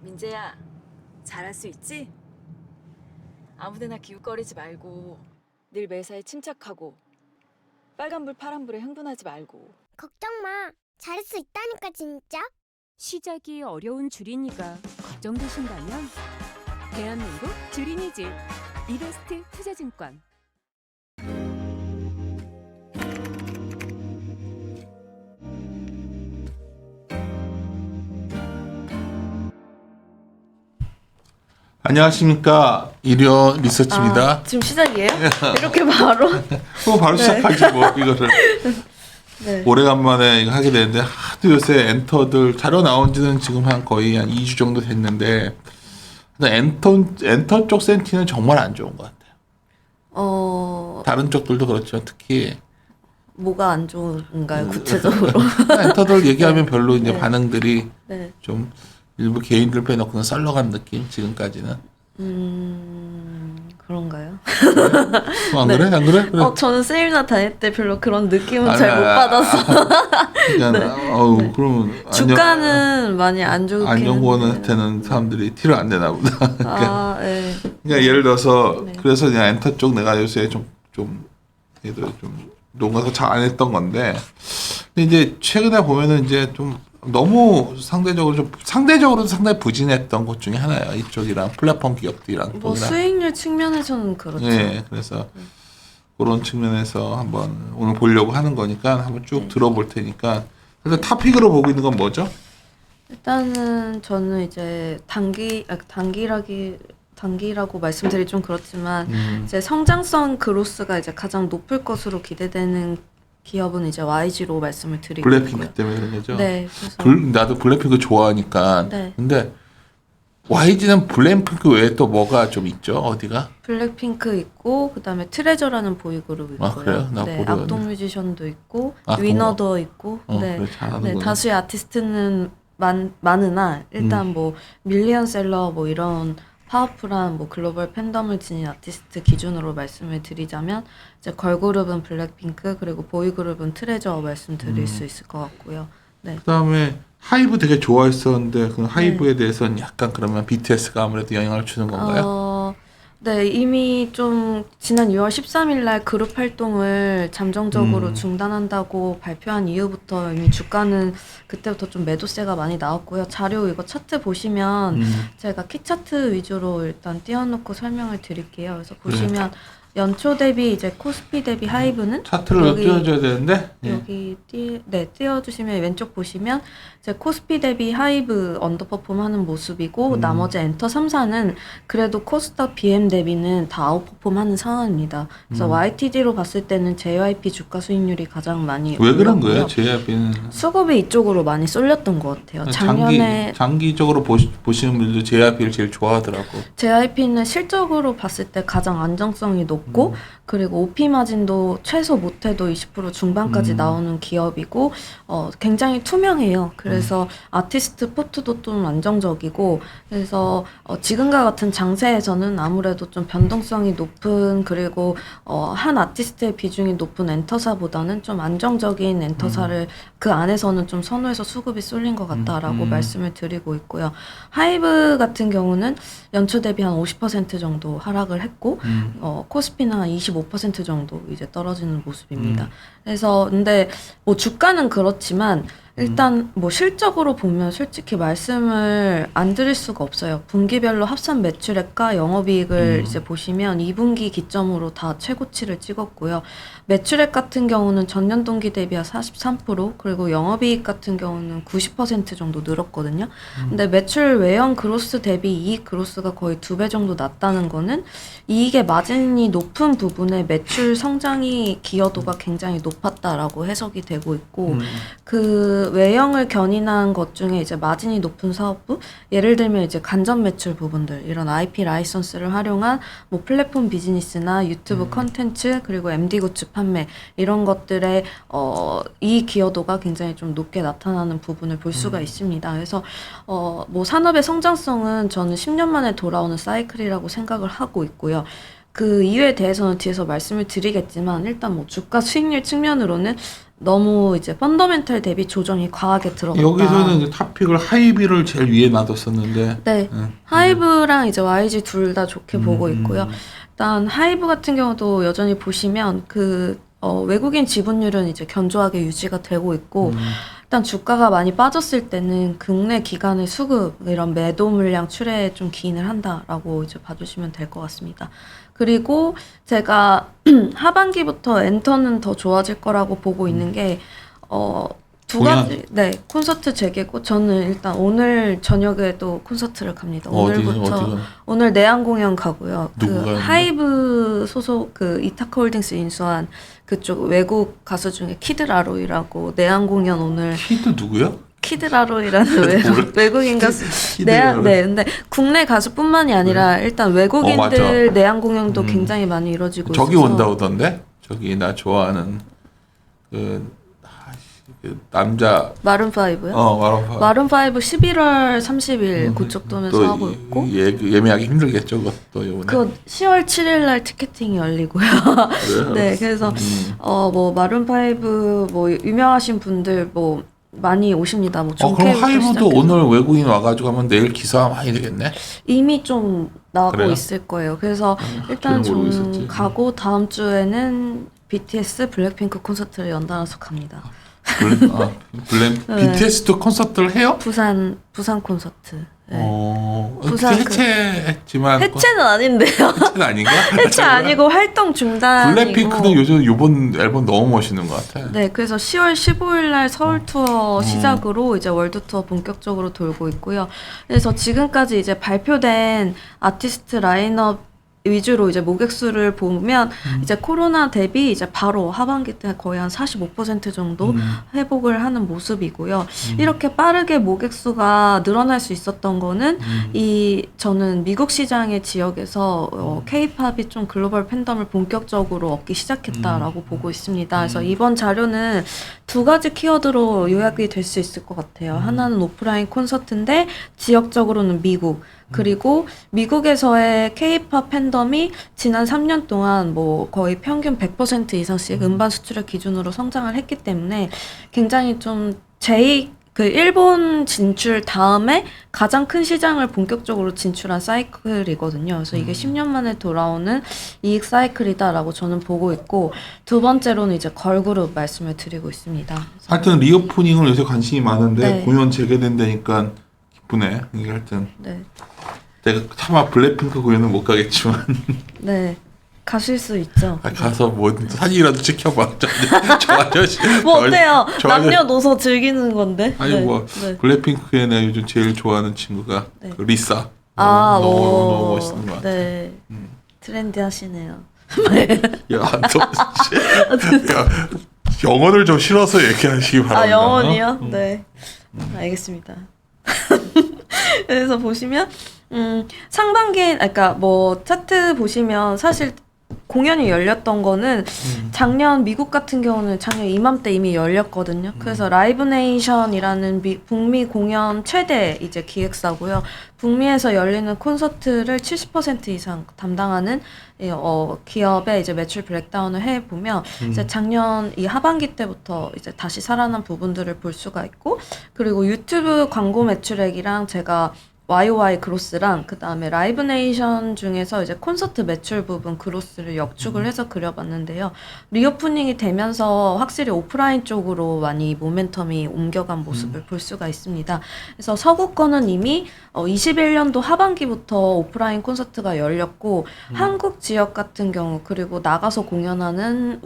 민재야, 잘할 수 있지? 아무데나 기웃거리지 말고 늘 매사에 침착하고 빨간불 파란불에 흥분하지 말고. 걱정 마. 잘할 수 있다니까 진짜. 시작이 어려운 주린이가 걱정되신다면 대한민국 주린이집 이베스트 투자증권. 안녕하십니까. 일요 리서치입니다. 지금 시작이에요? 이렇게 바로? 바로 시작하지 뭐 이거를. 네. 오래간만에 이거 하게 되는데 하도 요새 엔터들 자료 나온 지는 지금 거의 한 2주 정도 됐는데 엔터 쪽 센티는 정말 안 좋은 것 같아요. 다른 쪽들도 그렇죠. 특히 뭐가 안 좋은가요, 구체적으로? 엔터들 얘기하면 별로 이제 네. 반응들이 네. 좀 일부 개인들 빼놓고는 썰러간 느낌 지금까지는. 그런가요? 안 네. 그래? 안 그래? 그래. 저는 세일나 다닐 때 별로 그런 느낌은 아니, 잘 못 받아서. 그러니까 그러면 주가는 많이 안 좋긴 안 좋은 한데. 거한테는 사람들이 티를 안 내나 보다. 아, 네. 그러니까 예를 들어서 네. 그래서 그냥 엔터 쪽 내가 요새 얘도 좀 농가서 잘 안 했던 건데 근데 이제 최근에 보면은 이제 좀 너무 상대적으로 상당히 부진했던 것 중에 하나예요. 이쪽이랑 플랫폼 기업들이랑 뭐 돈이랑. 수익률 측면에서는 그렇죠. 네, 그래서 그런 측면에서 한번 오늘 보려고 하는 거니까 한번 쭉 들어볼 테니까. 그래서 탑픽으로 보고 있는 건 뭐죠? 일단은 저는 이제 단기라고 말씀드리 좀 그렇지만 이제 성장성 그로스가 이제 가장 높을 것으로 기대되는 기업은 이제 YG로 말씀을 드리고 블랙핑크 있고요. 때문에 그런 거죠? 네, 그래서 나도 블랙핑크 좋아하니까. 네. 근데 YG는 블랙핑크 외에 또 뭐가 좀 있죠? 어디가? 블랙핑크 있고 그다음에 트레저라는 보이그룹 있고요. 아, 그래요? 나 네, 모르겠네. 악동 뮤지션도 있고 아, 위너더 있고 네. 그래, 잘하는구나. 네, 다수의 아티스트는 많으나 일단 뭐 밀리언셀러 뭐 이런 파워풀한 뭐 글로벌 팬덤을 지닌 아티스트 기준으로 말씀을 드리자면 이제 걸그룹은 블랙핑크 그리고 보이그룹은 트레저 말씀드릴 수 있을 것 같고요. 네. 그다음에 하이브 되게 좋아했었는데 그 하이브에 대해서는 약간 그러면 BTS가 아무래도 영향을 주는 건가요? 네, 이미 좀 지난 6월 13일 날 그룹 활동을 잠정적으로 중단한다고 발표한 이후부터 이미 주가는 그때부터 좀 매도세가 많이 나왔고요. 자료 이거 차트 보시면 제가 키 차트 위주로 일단 띄워놓고 설명을 드릴게요. 그래서 보시면 연초 대비 이제 코스피 대비 하이브는 차트를 띄워줘야 되는데 여기 띄워주시면 왼쪽 보시면 이제 코스피 대비 하이브 언더퍼폼하는 모습이고 나머지 엔터 3사는 그래도 코스닥 BM 대비는 다 아웃퍼폼하는 상황입니다. 그래서 YTD로 봤을 때는 JYP 주가 수익률이 가장 많이 왜 그런 올랐고요. 거예요? JYP는 수급이 이쪽으로 많이 쏠렸던 것 같아요. 작년에 장기적으로 보시는 분들도 JYP를 제일 좋아하더라고. JYP는 실적으로 봤을 때 가장 안정성이 높고 그리고 OP 마진도 최소 못해도 20% 중반까지 나오는 기업이고 굉장히 투명해요. 그래서 아티스트 포트도 좀 안정적이고 그래서 지금과 같은 장세에서는 아무래도 좀 변동성이 높은 그리고 한 아티스트의 비중이 높은 엔터사보다는 좀 안정적인 엔터사를 그 안에서는 좀 선호해서 수급이 쏠린 것 같다라고 말씀을 드리고 있고요. 하이브 같은 경우는 연초 대비 한 50% 정도 하락을 했고 코스피는 한 25% 정도 이제 떨어지는 모습입니다. 그래서 근데 뭐 주가는 그렇지만 일단 뭐 실적으로 보면 솔직히 말씀을 안 드릴 수가 없어요. 분기별로 합산 매출액과 영업이익을 이제 보시면 2분기 기점으로 다 최고치를 찍었고요. 매출액 같은 경우는 전년 동기 대비 한 43% 그리고 영업이익 같은 경우는 90% 정도 늘었거든요. 근데 매출 외형 그로스 대비 이익 그로스가 거의 2배 정도 낮다는 거는 이익의 마진이 높은 부분에 매출 성장이 기여도가 굉장히 높았다라고 해석이 되고 있고 그 외형을 견인한 것 중에 이제 마진이 높은 사업부 예를 들면 이제 간접 매출 부분들 이런 IP 라이선스를 활용한 뭐 플랫폼 비즈니스나 유튜브 컨텐츠 그리고 MD 굿즈 판매 이런 것들의 이 기여도가 굉장히 좀 높게 나타나는 부분을 볼 수가 있습니다. 그래서 뭐 산업의 성장성은 저는 10년 만에 돌아오는 사이클이라고 생각을 하고 있고요. 그 이유에 대해서는 뒤에서 말씀을 드리겠지만 일단 뭐 주가 수익률 측면으로는 너무 이제 펀더멘털 대비 조정이 과하게 들어갔다. 여기서는 이제 탑픽을 하이비를 제일 위에 놔뒀었는데. 네, 하이브랑 이제 YG 둘 다 좋게 보고 있고요. 일단 하이브 같은 경우도 여전히 보시면 외국인 지분율은 이제 견조하게 유지가 되고 있고 일단 주가가 많이 빠졌을 때는 국내 기관의 수급 이런 매도 물량 출회에 좀 기인을 한다라고 이제 봐주시면 될 것 같습니다. 그리고 제가 하반기부터 엔터는 더 좋아질 거라고 보고 있는 게 두 가지, 네, 콘서트 재개고 저는 일단 오늘 저녁에도 콘서트를 갑니다. 오늘부터 오늘 내한 공연 가고요. 누구가 하이브 소속 이타카홀딩스 인수한 그쪽 외국 가수 중에 키드라로이라고 내한 공연 오늘 키드 누구요? 키드라로이라는 외국인 가수 내한 근데 국내 가수뿐만이 아니라 일단 외국인들 내한 공연도 굉장히 많이 이루어지고 저기 있어서 온다던데? 저기 나 좋아하는 그 남자 마룬 5요? 마룬 5 11월 30일 그쪽 도면서 하고 있고 예매하기 힘들겠죠 그것도 이번에. 그 10월 7일 날 티켓팅이 열리고요. 네, 그래서 마룬 5 유명하신 분들 많이 오십니다. 그럼 하이브도 오늘 외국인 와가지고 하면 내일 기사 많이 되겠네. 이미 좀 나오고 그래요? 있을 거예요. 그래서 일단 좀 가고 다음 주에는 BTS 블랙핑크 콘서트를 연달아서 갑니다. BTS도 콘서트를 해요? 부산 콘서트. 네. 부산 해체했지만 해체는 아닌데요. 해체는 아닌가? 해체 아니고 활동 중단이고. 블랙핑크는 요즘 이번 앨범 너무 멋있는 것 같아. 네, 그래서 10월 15일 날 서울 투어 시작으로 이제 월드 투어 본격적으로 돌고 있고요. 그래서 지금까지 이제 발표된 아티스트 라인업 위주로 이제 모객수를 보면 이제 코로나 대비 이제 바로 하반기 때 거의 한 45% 정도 회복을 하는 모습이고요. 이렇게 빠르게 모객수가 늘어날 수 있었던 거는 저는 미국 시장의 지역에서 K-팝이 좀 글로벌 팬덤을 본격적으로 얻기 시작했다라고 보고 있습니다. 그래서 이번 자료는 두 가지 키워드로 요약이 될 수 있을 것 같아요. 하나는 오프라인 콘서트인데 지역적으로는 미국. 그리고 미국에서의 K-팝 팬덤이 지난 3년 동안 거의 평균 100% 이상씩 음반 수출을 기준으로 성장을 했기 때문에 굉장히 좀 일본 진출 다음에 가장 큰 시장을 본격적으로 진출한 사이클이거든요. 그래서 이게 10년 만에 돌아오는 이익 사이클이다라고 저는 보고 있고 두 번째로는 이제 걸그룹 말씀을 드리고 있습니다. 하여튼 리오프닝을 요새 관심이 많은데 네. 공연 재개된다니까 기쁘네. 이게 하여튼 네. 내가 차마 블랙핑크 공연은 못 가겠지만 네. 가실 수 있죠. 가서 사진이라도 찍혀봐. 저 아저씨. 어때요? 저 남녀노소 즐기는 건데. 아니 네. 블랙핑크에 내가 요즘 제일 좋아하는 친구가 네. 그 리사. 너무 멋있는 것 같아. 네. 트렌디하시네요. 야, 야, 영어를 좀 실어서 얘기하시기 바랍니다. 영원이요? 네. 알겠습니다. 그래서 보시면 상반기 차트 보시면 사실 공연이 열렸던 거는 작년 미국 같은 경우는 작년 이맘때 이미 열렸거든요. 그래서 라이브 네이션이라는 북미 공연 최대 이제 기획사고요. 북미에서 열리는 콘서트를 70% 이상 담당하는 기업의 이제 매출 브렉다운을 해 보면 이제 작년 이 하반기 때부터 이제 다시 살아난 부분들을 볼 수가 있고 그리고 유튜브 광고 매출액이랑 제가 YOY 그로스랑 그 다음에 라이브 네이션 중에서 이제 콘서트 매출 부분 그로스를 역축을 해서 그려봤는데요. 리오프닝이 되면서 확실히 오프라인 쪽으로 많이 모멘텀이 옮겨간 모습을 볼 수가 있습니다. 그래서 서구권은 이미 21년도 하반기부터 오프라인 콘서트가 열렸고 한국 지역 같은 경우 그리고 나가서 공연하는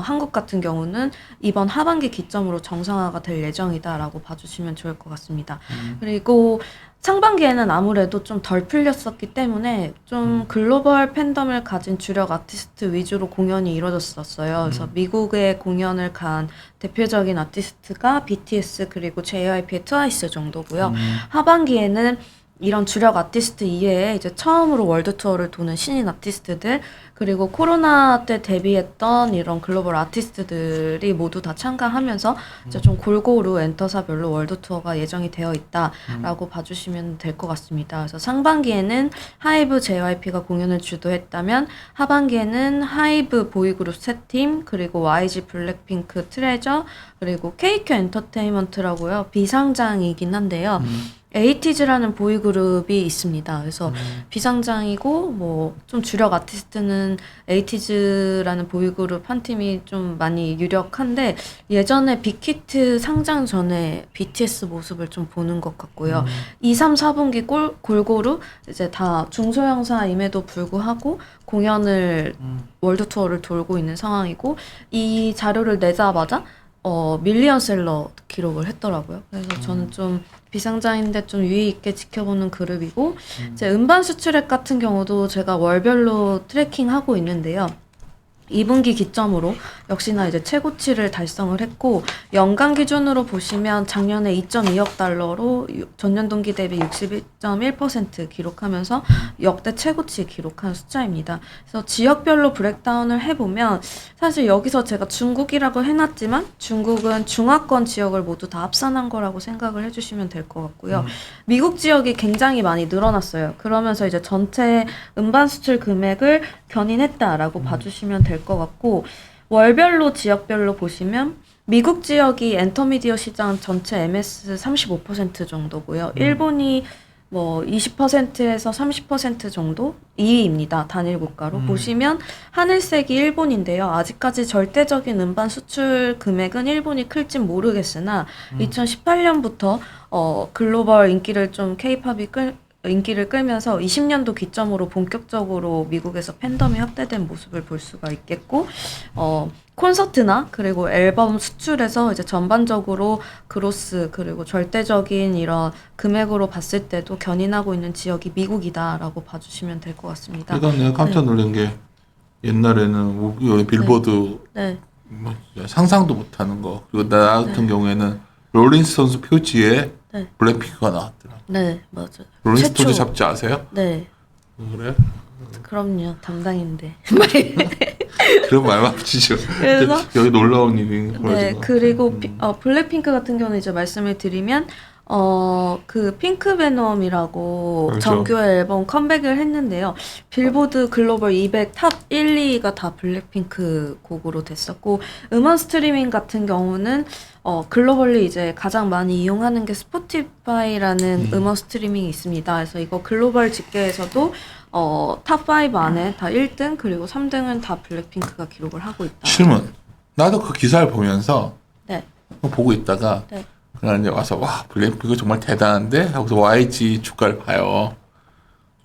한국 같은 경우는 이번 하반기 기점으로 정상화가 될 예정이다라고 봐주시면 좋을 것 같습니다. 그리고 상반기에는 아무래도 좀 덜 풀렸었기 때문에 좀 글로벌 팬덤을 가진 주력 아티스트 위주로 공연이 이루어졌었어요. 그래서 미국에 공연을 간 대표적인 아티스트가 BTS 그리고 JYP의 트와이스 정도고요. 하반기에는 이런 주력 아티스트 이외에 이제 처음으로 월드 투어를 도는 신인 아티스트들 그리고 코로나 때 데뷔했던 이런 글로벌 아티스트들이 모두 다 참가하면서 이제 좀 골고루 엔터사별로 월드 투어가 예정이 되어 있다라고 봐주시면 될 것 같습니다. 그래서 상반기에는 하이브 JYP가 공연을 주도했다면 하반기에는 하이브 보이그룹 세 팀 그리고 YG 블랙핑크 트레저 그리고 KQ 엔터테인먼트라고요. 비상장이긴 한데요. 에이티즈라는 보이그룹이 있습니다. 그래서 비상장이고 뭐 좀 주력 아티스트는 에이티즈라는 보이그룹 한 팀이 좀 많이 유력한데 예전에 빅히트 상장 전에 BTS 모습을 좀 보는 것 같고요. 2, 3, 4분기 골고루 이제 다 중소형사임에도 불구하고 공연을 월드 투어를 돌고 있는 상황이고 이 자료를 내자마자 밀리언셀러 기록을 했더라고요. 그래서 저는 좀 비상장인데 좀 유의 있게 지켜보는 그룹이고 이제 음반 수출액 같은 경우도 제가 월별로 트래킹하고 있는데요. 2분기 기점으로 역시나 이제 최고치를 달성을 했고 연간 기준으로 보시면 작년에 2.2억 달러로 전년 동기 대비 61.1% 기록하면서 역대 최고치 기록한 숫자입니다. 그래서 지역별로 브렉다운을 해보면 사실 여기서 제가 중국이라고 해놨지만 중국은 중화권 지역을 모두 다 합산한 거라고 생각을 해주시면 될 것 같고요. 미국 지역이 굉장히 많이 늘어났어요. 그러면서 이제 전체 음반 수출 금액을 견인했다라고 봐주시면 될 것 같고 월별로 지역별로 보시면 미국 지역이 엔터미디어 시장 전체 MS 35% 정도고요. 일본이 뭐 20%에서 30% 정도 2위입니다. 단일 국가로 보시면 하늘색이 일본인데요. 아직까지 절대적인 음반 수출 금액은 일본이 클진 모르겠으나 2018년부터 글로벌 인기를 좀 K-팝이 인기를 끌면서 20년도 기점으로 본격적으로 미국에서 팬덤이 확대된 모습을 볼 수가 있겠고 콘서트나 그리고 앨범 수출에서 이제 전반적으로 그로스 그리고 절대적인 이런 금액으로 봤을 때도 견인하고 있는 지역이 미국이다라고 봐주시면 될 것 같습니다. 그러니까 내가 깜짝 놀란 게 옛날에는 빌보드 네. 뭐 상상도 못하는 거 그리고 나 같은 경우에는 롤링스톤스 표지에 네. 블랙핑크가 나왔더라. 네, 맞아요. 롤링스톤스 최초. 잡지 아세요? 네, 그래? 그럼요. 담당인데. 그런 말만 붙이죠. 그래서 여기 놀라운 일이 네, 벌어진 거. 그리고 블랙핑크 같은 경우는 이제 말씀을 드리면 그 핑크 베놈이라고 그렇죠. 정규 앨범 컴백을 했는데요. 빌보드 글로벌 200 탑 1, 2가 다 블랙핑크 곡으로 됐었고 음원 스트리밍 같은 경우는 글로벌리 이제 가장 많이 이용하는 게 스포티파이라는 음원 스트리밍이 있습니다. 그래서 이거 글로벌 집계에서도 탑 5 안에 다 1등 그리고 3등은 다 블랙핑크가 기록을 하고 있다. 질문. 나도 그 기사를 보면서 네. 그거 보고 있다가 네. 그냥 이제 와서 와 블랙핑크 정말 대단한데 하고서 YG 주가를 봐요.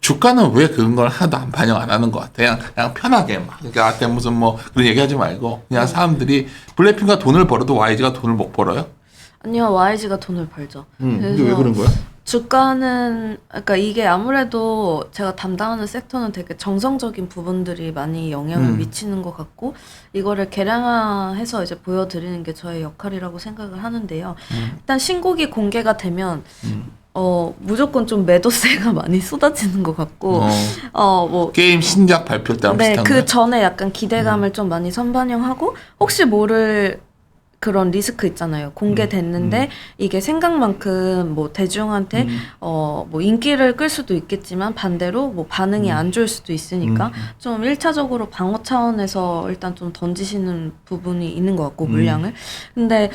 주가는 왜 그런 걸 하나도 안 반영 안 하는 것 같아. 그냥 편하게 막 그러니까 무슨 뭐 그런 얘기하지 말고 그냥 사람들이 블랙핑크가 돈을 벌어도 YG가 돈을 못 벌어요? 아니요, YG가 돈을 벌죠. 이게 왜 그런 거야? 주가는 그러니까 이게 아무래도 제가 담당하는 섹터는 되게 정성적인 부분들이 많이 영향을 미치는 것 같고 이거를 계량화해서 이제 보여드리는 게 저의 역할이라고 생각을 하는데요. 일단 신곡이 공개가 되면 무조건 좀 매도세가 많이 쏟아지는 것 같고 뭐 게임 신작 발표 때랑 네, 비슷한 그 거야? 전에 약간 기대감을 좀 많이 선반영하고 혹시 모를 그런 리스크 있잖아요. 공개됐는데 이게 생각만큼 뭐 대중한테 뭐 인기를 끌 수도 있겠지만 반대로 뭐 반응이 안 좋을 수도 있으니까 좀 1차적으로 방어 차원에서 일단 좀 던지시는 부분이 있는 것 같고 물량을. 근데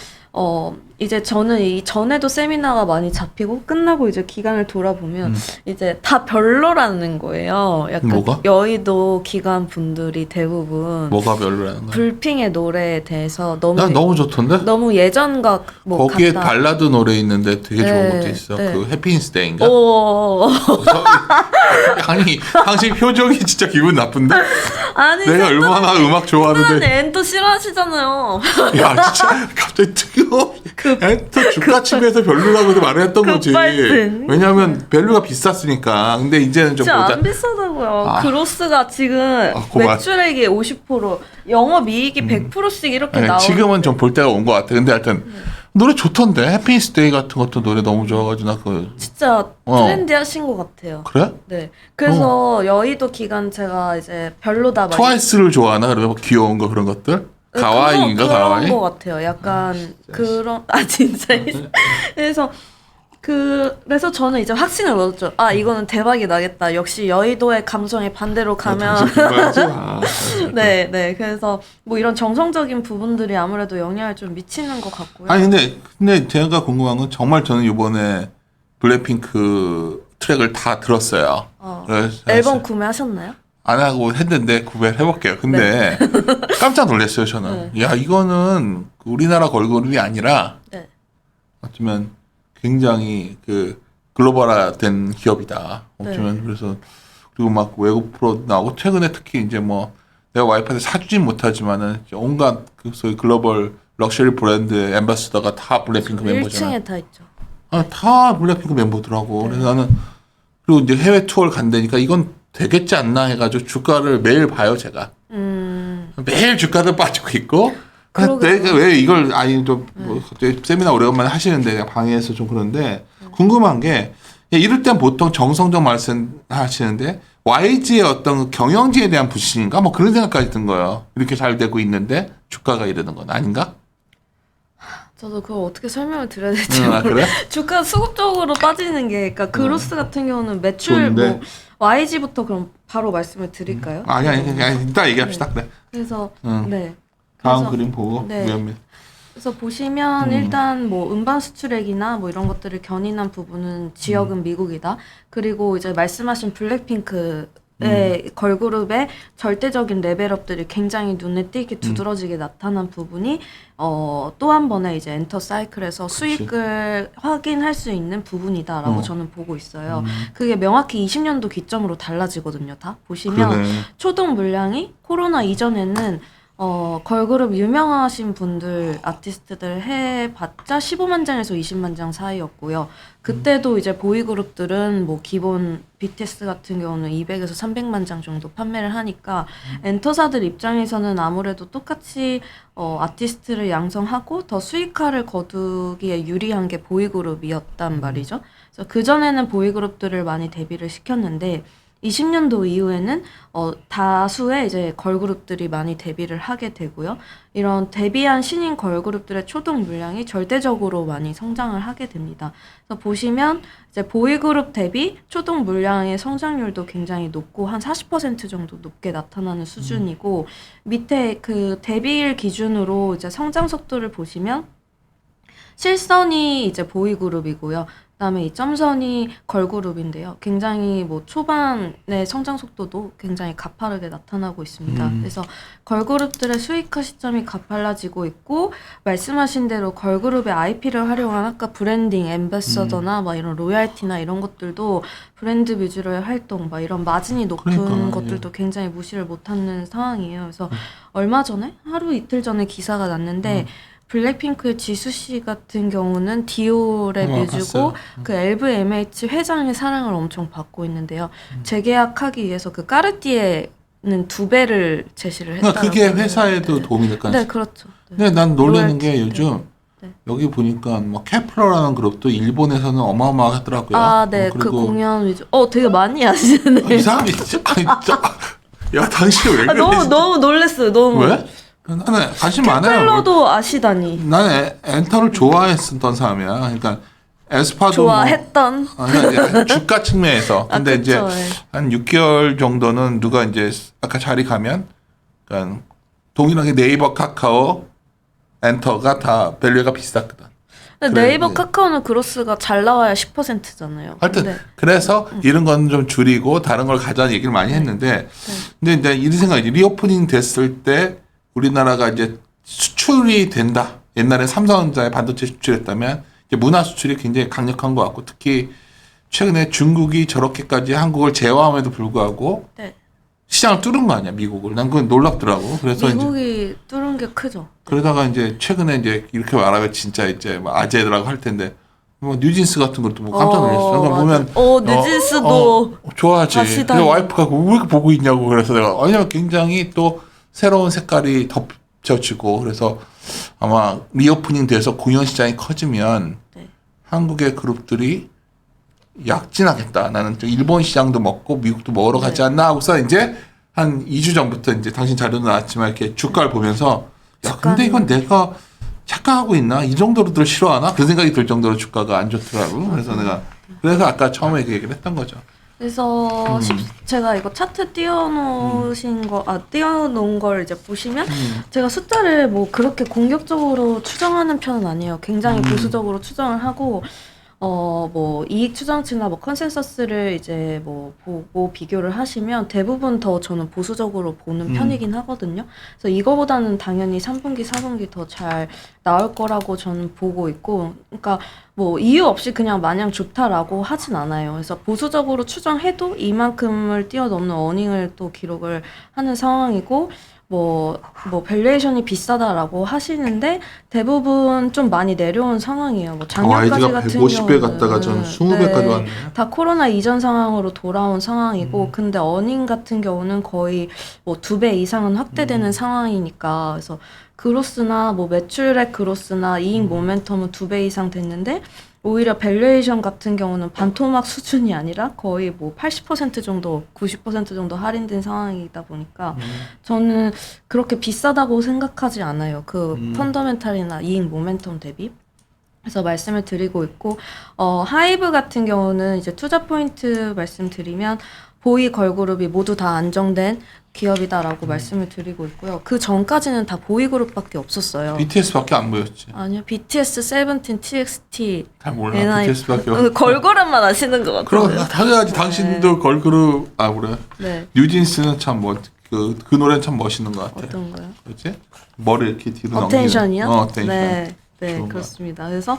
이제 저는 이 전에도 세미나가 많이 잡히고 끝나고 이제 기간을 돌아보면 이제 다 별로라는 거예요. 약간 뭐가? 여의도 기관 분들이 대부분 뭐가 별로라는 거야? 불핑의 노래에 대해서 난 너무 좋던데? 너무 예전과 뭐 거기에 같다. 발라드 노래 있는데 되게 좋은 네, 것도 있어. 네. 그 해피인스데이인가? 오. 아니 당신 표정이 진짜 기분 나쁜데? 아니 내가 얼마나 음악 좋아하는데 엔터 싫어하시잖아요. 야 진짜 갑자기 특이워. 엔터 주가 측에서 별로라고 말을 했던 거지. 급발진. 왜냐하면 밸류가 비쌌으니까. 근데 이제는 좀 진짜 보자. 안 비싸다고요. 아. 그로스가 지금 고마워. 매출액이 50%, 영업이익이 100%씩 이렇게 네, 나오는. 지금은 좀 볼 때가 온 것 같아. 근데 하여튼 노래 좋던데 해피니스데이 같은 것도 노래 너무 좋아가지고 나 그 진짜 어. 트렌디하신 것 같아요. 그래? 네. 그래서 여의도 기간 제가 이제 별로다 막 트와이스를 좋아하나 그래 뭐 귀여운 거 그런 것들 가와이인가 가와이? 그런 것 같아요. 약간 그런 진짜 그래서 그래서 저는 이제 확신을 얻었죠. 아 이거는 대박이 나겠다. 역시 여의도의 감성에 반대로 가면 네. 그래서 뭐 이런 정성적인 부분들이 아무래도 영향을 좀 미치는 것 같고요. 아니 근데 제가 궁금한 건 정말 저는 이번에 블랙핑크 트랙을 다 들었어요. 그래서 앨범 구매하셨나요? 안 하고 했는데 구매를 해볼게요. 근데 깜짝 놀랐어요 저는. 야 이거는 우리나라 걸그룹이 아니라 네. 어쩌면 굉장히 그 글로벌화된 기업이다. 어쩌면 그래서 그리고 막 외국 프로 나오고 최근에 특히 이제 뭐 내가 와이프한테 사주진 못하지만은 온갖 그 소위 글로벌 럭셔리 브랜드 앰바서더가 다 블랙핑크 멤버잖아. 1층에 다 있죠. 다 블랙핑크 멤버더라고. 그래서 나는 그리고 이제 해외 투어를 간다니까 이건 되겠지 않나 해가지고 주가를 매일 봐요 제가. 매일 주가도 빠지고 있고. 내가 왜 이걸 아니 좀뭐 갑자기 세미나 오래간만에 하시는데 그냥 방에서 좀 그런데 궁금한 게 이럴 땐 보통 정성적 말씀하시는데 YG의 어떤 경영진에 대한 불신인가 뭐 그런 생각까지 든 거예요. 이렇게 잘 되고 있는데 주가가 이러는 건 아닌가? 저도 그걸 어떻게 설명을 드려야 될지 그래? 주가 수급적으로 빠지는 게 그러니까 그로스 같은 경우는 매출 좋은데. 뭐 YG부터 그럼 바로 말씀을 드릴까요? 아니 이따 얘기합시다. 그래. 그래서 네. 다음 그래서, 그림 보고 네. 위험해. 그래서 보시면 일단 뭐 음반 수출액이나 뭐 이런 것들을 견인한 부분은 지역은 미국이다. 그리고 이제 말씀하신 블랙핑크의 걸그룹의 절대적인 레벨업들이 굉장히 눈에 띄게 두드러지게 나타난 부분이 또 한 번의 이제 엔터 사이클에서 수익을 확인할 수 있는 부분이다라고 저는 보고 있어요. 그게 명확히 20년도 기점으로 달라지거든요. 다 보시면 그러네. 초동 물량이 코로나 이전에는 걸그룹 유명하신 분들, 아티스트들 해봤자 15만 장에서 20만 장 사이였고요. 그때도 이제 보이그룹들은 뭐 기본 BTS 같은 경우는 200에서 300만 장 정도 판매를 하니까 엔터사들 입장에서는 아무래도 똑같이 아티스트를 양성하고 더 수익화를 거두기에 유리한 게 보이그룹이었단 말이죠. 그래서 그전에는 보이그룹들을 많이 데뷔를 시켰는데 20년도 이후에는 다수의 이제 걸그룹들이 많이 데뷔를 하게 되고요. 이런 데뷔한 신인 걸그룹들의 초동 물량이 절대적으로 많이 성장을 하게 됩니다. 그래서 보시면 이제 보이그룹 대비 초동 물량의 성장률도 굉장히 높고 한 40% 정도 높게 나타나는 수준이고 밑에 그 데뷔일 기준으로 이제 성장 속도를 보시면 실선이 이제 보이그룹이고요. 그다음에 이 점선이 걸그룹인데요. 굉장히 뭐 초반의 성장 속도도 굉장히 가파르게 나타나고 있습니다. 그래서 걸그룹들의 수익화 시점이 가팔라지고 있고 말씀하신 대로 걸그룹의 IP를 활용한 아까 브랜딩, 앰베서더나 막 이런 로얄티나 이런 것들도 브랜드 위주로의 활동, 막 이런 마진이 높은 그러니까, 것들도 굉장히 무시를 못하는 상황이에요. 그래서 얼마 전에 하루 이틀 전에 기사가 났는데 블랙핑크의 지수 씨 같은 경우는 디올의 뮤즈고 그 LVMH 회장의 사랑을 엄청 받고 있는데요. 재계약하기 위해서 그 까르띠에는 2배를 제시를 했다고. 그러니까 그게 회사에도 도움이 될까? 네, 그렇죠. 네. 근데 난 놀라는 게 로얄티. 요즘 네. 여기 보니까 뭐 케플러라는 그룹도 일본에서는 어마어마하더라고요. 아, 네, 그 그리고 공연 위주. 되게 많이 아시네. 이 사람이 진짜 아니 진짜 야 당신 왜 그래? 너무 놀랐어요. 너무. 왜? 나는 관심 많아요. 켈러도 아시다니. 나는 엔터를 좋아했었던 사람이야. 그러니까 에스파도 좋아했던. 그러니까 주가 측면에서. 근데 이제 그쵸, 네. 한 6개월 정도는 누가 이제 아까 자리 가면 그러니까 동일하게 네이버, 카카오, 엔터가 다 밸류가 비슷하거든. 근데 그래, 네이버 네. 카카오는 그로스가 잘 나와야 10%잖아요. 하여튼 그래서 이런 건 좀 줄이고 다른 걸 가자는 얘기를 많이 했는데 근데 이제 이런 생각이 리오프닝 됐을 때 우리나라가 이제 수출이 된다. 옛날에 삼성전자에 반도체 수출했다면 이제 문화 수출이 굉장히 강력한 것 같고 특히 최근에 중국이 저렇게까지 한국을 제어함에도 불구하고 네. 시장을 뚫은 거 아니야 미국을. 난 그건 놀랍더라고. 그래서 미국이 뚫은 게 크죠. 그러다가 이제 최근에 이제 이렇게 말하면 진짜 이제 뭐 아재들하고 할 텐데 뭐 뉴진스 같은 것도 뭐 깜짝 놀랐어. 그러니까 보면 뉴진스도 좋아하지. 아시다니. 근데 와이프가 왜 이렇게 보고 있냐고 그래서 내가 왜냐면 굉장히 또 새로운 색깔이 덮쳐지고 그래서 아마 리오프닝 돼서 공연 시장이 커지면 네. 한국의 그룹들이 약진하겠다. 나는 좀 일본 시장도 먹고 미국도 먹으러 가지 않나 하고서 이제 한 2주 전부터 이제 당신 자료도 나왔지만 이렇게 주가를 보면서 야 근데 이건 내가 착각하고 있나? 이 정도로들 싫어하나? 그 생각이 들 정도로 주가가 안 좋더라고. 그래서 아까 처음에 그 얘기를 했던 거죠. 그래서 제가 이거 차트 띄워놓은 걸 이제 보시면 제가 숫자를 뭐 그렇게 공격적으로 추정하는 편은 아니에요. 굉장히 보수적으로 추정을 하고 뭐 이익 추정치나 뭐 컨센서스를 이제 뭐 보고 비교를 하시면 대부분 더 저는 보수적으로 보는 편이긴 하거든요. 그래서 이거보다는 당연히 3분기, 4분기 더 잘 나올 거라고 저는 보고 있고, 그러니까 뭐 이유 없이 그냥 마냥 좋다라고 하진 않아요. 그래서 보수적으로 추정해도 이만큼을 뛰어넘는 어닝을 또 기록을 하는 상황이고, 뭐 밸류에이션이 비싸다라고 하시는데 대부분 좀 많이 내려온 상황이에요. 뭐 작년까지 YG가 같은 150배 경우는 갔다가 전 20배까지 왔네요. 다 코로나 이전 상황으로 돌아온 상황이고, 근데 어닝 같은 경우는 거의 뭐 2배 이상은 확대되는 상황이니까, 그래서 그로스나 뭐 매출액 그로스나 이익 모멘텀은 2배 이상 됐는데 오히려 밸류에이션 같은 경우는 반토막 수준이 아니라 거의 뭐 80% 정도, 90% 정도 할인된 상황이다 보니까 저는 그렇게 비싸다고 생각하지 않아요. 그 펀더멘탈이나 이익 모멘텀 대비. 그래서 말씀을 드리고 있고, 하이브 같은 경우는 이제 투자 포인트 말씀드리면 보이 걸그룹이 모두 다 안정된 기업이다라고 말씀을 드리고 있고요. 그 전까지는 다 보이 그룹밖에 없었어요. BTS밖에 안 보였지. 아니요, BTS, 세븐틴, TXT, 잘 몰라. NI. BTS밖에 없. 걸그룹만 아시는 것 같아요. 그럼 당연하지. 당신도 걸그룹 그래. 네. 뉴진스는 참 그 노래는 참 멋있는 것 같아. 어떤 거요? 그렇지? 머리 이렇게 뒤로 어텐션이요? 넘기는. 어텐션. 네. 네, 좋은 것 그렇습니다. 그래서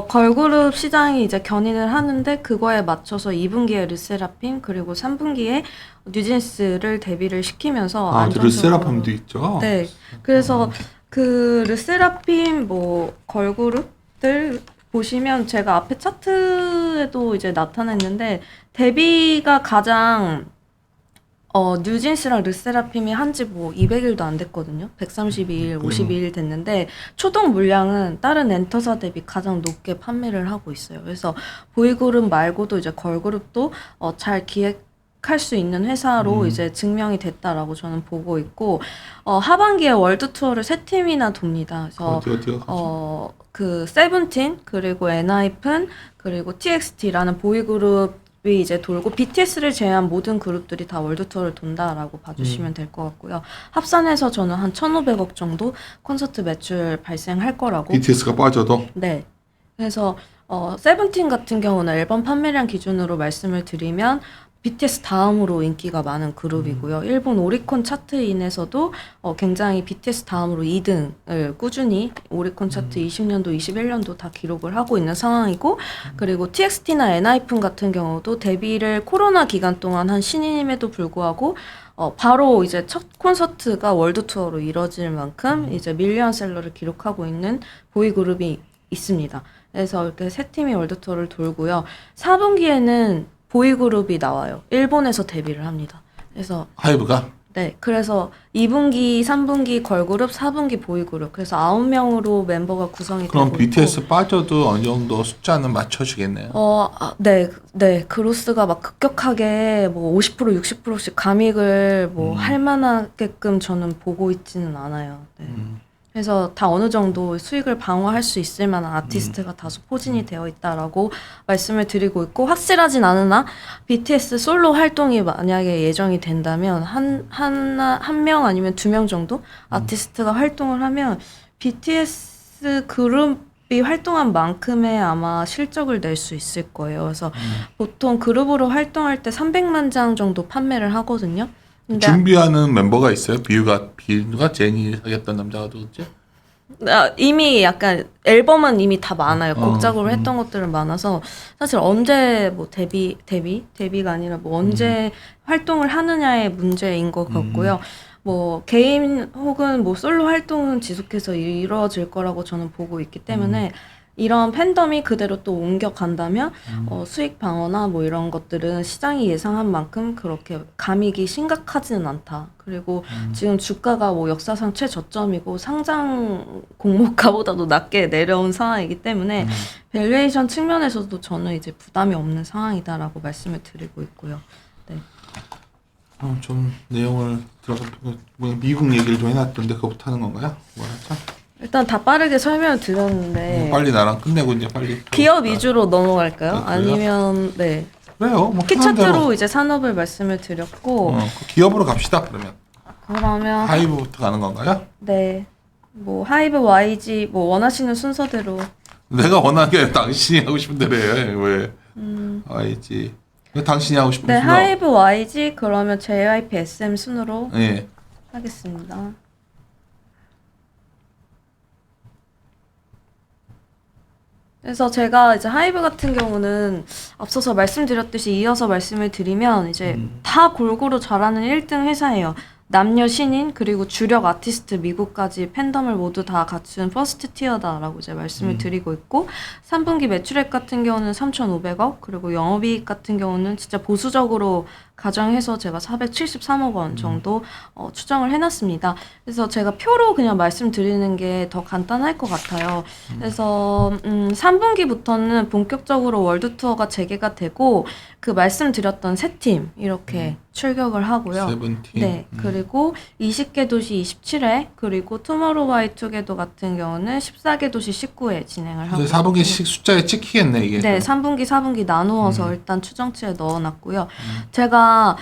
걸그룹 시장이 이제 견인을 하는데 그거에 맞춰서 2분기에 르세라핌 그리고 3분기에 뉴진스를 데뷔를 시키면서 안정적으로 르세라핌도 있죠. 네. 그래서 그 르세라핌 뭐 걸그룹들 보시면 제가 앞에 차트에도 이제 나타냈는데 데뷔가 가장 뉴진스랑 르세라핌이 한지 뭐 200일도 안 됐거든요. 132일, 52일 됐는데 초동 물량은 다른 엔터사 대비 가장 높게 판매를 하고 있어요. 그래서 보이그룹 말고도 이제 걸그룹도 잘 기획할 수 있는 회사로 이제 증명이 됐다라고 저는 보고 있고, 하반기에 월드 투어를 3팀이나 돕니다. 그래서 어디가 그 세븐틴 그리고 엔하이픈 그리고 TXT라는 보이그룹 이 이제 돌고 BTS를 제외한 모든 그룹들이 다 월드 투어를 돈다라고 봐주시면 될 것 같고요. 합산해서 저는 한 1,500억 정도 콘서트 매출 발생할 거라고. BTS가 빠져도. 네. 그래서 세븐틴 같은 경우는 앨범 판매량 기준으로 말씀을 드리면 BTS 다음으로 인기가 많은 그룹이고요. 일본 오리콘 차트인에서도 굉장히 BTS 다음으로 2등을 꾸준히 오리콘 차트 20년도, 21년도 다 기록을 하고 있는 상황이고, 그리고 TXT나 엔하이픈 같은 경우도 데뷔를 코로나 기간 동안 한 신인임에도 불구하고 바로 이제 첫 콘서트가 월드 투어로 이뤄질 만큼 이제 밀리언셀러를 기록하고 있는 보이 그룹이 있습니다. 그래서 이렇게 세 팀이 월드 투어를 돌고요. 4분기에는 보이그룹이 나와요. 일본에서 데뷔를 합니다. 그래서 하이브가? 네, 그래서 2분기, 3분기 걸그룹, 4분기 보이그룹. 그래서 9명으로 멤버가 구성이 되고 그럼 있고. BTS 빠져도 어느 정도 숫자는 맞춰주겠네요. 네, 그로스가 막 급격하게 뭐 50%, 60%씩 감익을 뭐 할 만하게끔 저는 보고 있지는 않아요. 네. 그래서 다 어느 정도 수익을 방어할 수 있을 만한 아티스트가 다소 포진이 되어 있다라고 말씀을 드리고 있고, 확실하진 않으나 BTS 솔로 활동이 만약에 예정이 된다면 한 명 아니면 2명 정도 아티스트가 활동을 하면 BTS 그룹이 활동한 만큼의 아마 실적을 낼 수 있을 거예요. 그래서 보통 그룹으로 활동할 때 300만 장 정도 판매를 하거든요. 근데 준비하는 멤버가 있어요? 비유가 제니 하겠다는 남자가 누구지? 이미 약간 앨범은 이미 다 많아요. 곡작으로 했던 것들은 많아서 사실 언제 뭐 데뷔가 아니라 뭐 언제 활동을 하느냐의 문제인 것 같고요. 뭐 개인 혹은 뭐 솔로 활동은 지속해서 이루어질 거라고 저는 보고 있기 때문에 이런 팬덤이 그대로 또 옮겨간다면 수익 방어나 뭐 이런 것들은 시장이 예상한 만큼 그렇게 감익이 심각하지는 않다. 그리고 지금 주가가 뭐 역사상 최저점이고 상장 공모가보다도 낮게 내려온 상황이기 때문에 밸류에이션 측면에서도 저는 이제 부담이 없는 상황이다라고 말씀을 드리고 있고요. 좀 내용을 들어서 미국 얘기를 좀 해놨던데 그거부터 하는 건가요? 뭐였죠? 일단 다 빠르게 설명을 드렸는데 빨리 나랑 끝내고 이제 빨리 기업 위주로 넘어갈까요? 아, 그래요? 아니면 네 그래요. 뭐 키 편한 대로. 차트로 이제 산업을 말씀을 드렸고 그 기업으로 갑시다. 그러면 그러면 하이브부터 가는 건가요? 네 뭐 하이브 YG 뭐 원하시는 순서대로 내가 원하는 게 당신이 하고 싶은 대로 해. 왜? 알지. 왜 당신이 하고 싶은 네 순서? 하이브 YG 그러면 JYP SM 순으로 예. 하겠습니다. 그래서 제가 이제 하이브 같은 경우는 앞서서 말씀드렸듯이 이어서 말씀을 드리면 이제 다 골고루 잘하는 1등 회사예요. 남녀 신인 그리고 주력 아티스트 미국까지 팬덤을 모두 다 갖춘 퍼스트 티어다라고 이제 말씀을 드리고 있고 3분기 매출액 같은 경우는 3,500억 그리고 영업이익 같은 경우는 진짜 보수적으로 가정해서 제가 473억 원 정도 추정을 해놨습니다. 그래서 제가 표로 그냥 말씀드리는 게 더 간단할 것 같아요. 그래서 3분기부터는 본격적으로 월드 투어가 재개가 되고 그 말씀드렸던 세 팀 이렇게 출격을 하고요. 세븐틴. 네, 그리고 20개 도시 27회 그리고 투모로우바이투게더 같은 경우는 14개 도시 19회 진행을 하고 근데 4분기씩 숫자에 찍히겠네 이게. 네, 3분기, 4분기 나누어서 일단 추정치에 넣어놨고요. 제가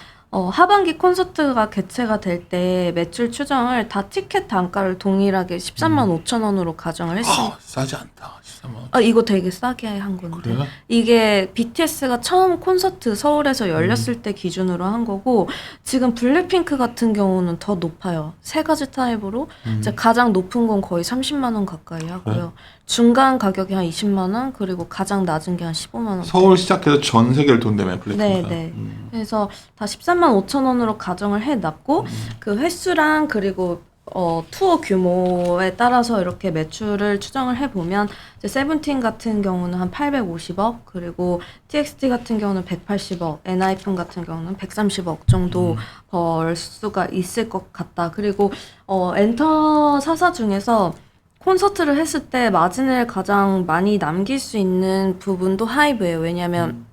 하반기 콘서트가 개최가 될 때 매출 추정을 다 티켓 단가를 동일하게 13만 5천 원으로 가정을 했습니다. 싸지 않다. 13만 원. 아, 이거 되게 싸게 한 건데. 그래요? 이게 BTS가 처음 콘서트 서울에서 열렸을 때 기준으로 한 거고 지금 블랙핑크 같은 경우는 더 높아요. 세 가지 타입으로 이제 가장 높은 건 거의 30만 원 가까이 하고요. 중간 가격이 한 20만 원 그리고 가장 낮은 게 한 15만 원. 서울 시작해서 전 세계를 돈다며 블랙핑크가. 네, 네. 그래서 다 13만 5천 원으로 가정을 해놨고 그 횟수랑 그리고 투어 규모에 따라서 이렇게 매출을 추정을 해보면 이제 세븐틴 같은 경우는 한 850억 그리고 TXT 같은 경우는 180억 엔하이픈 같은 경우는 130억 정도 벌 수가 있을 것 같다. 그리고 엔터 사사 중에서 콘서트를 했을 때 마진을 가장 많이 남길 수 있는 부분도 하이브예요. 왜냐하면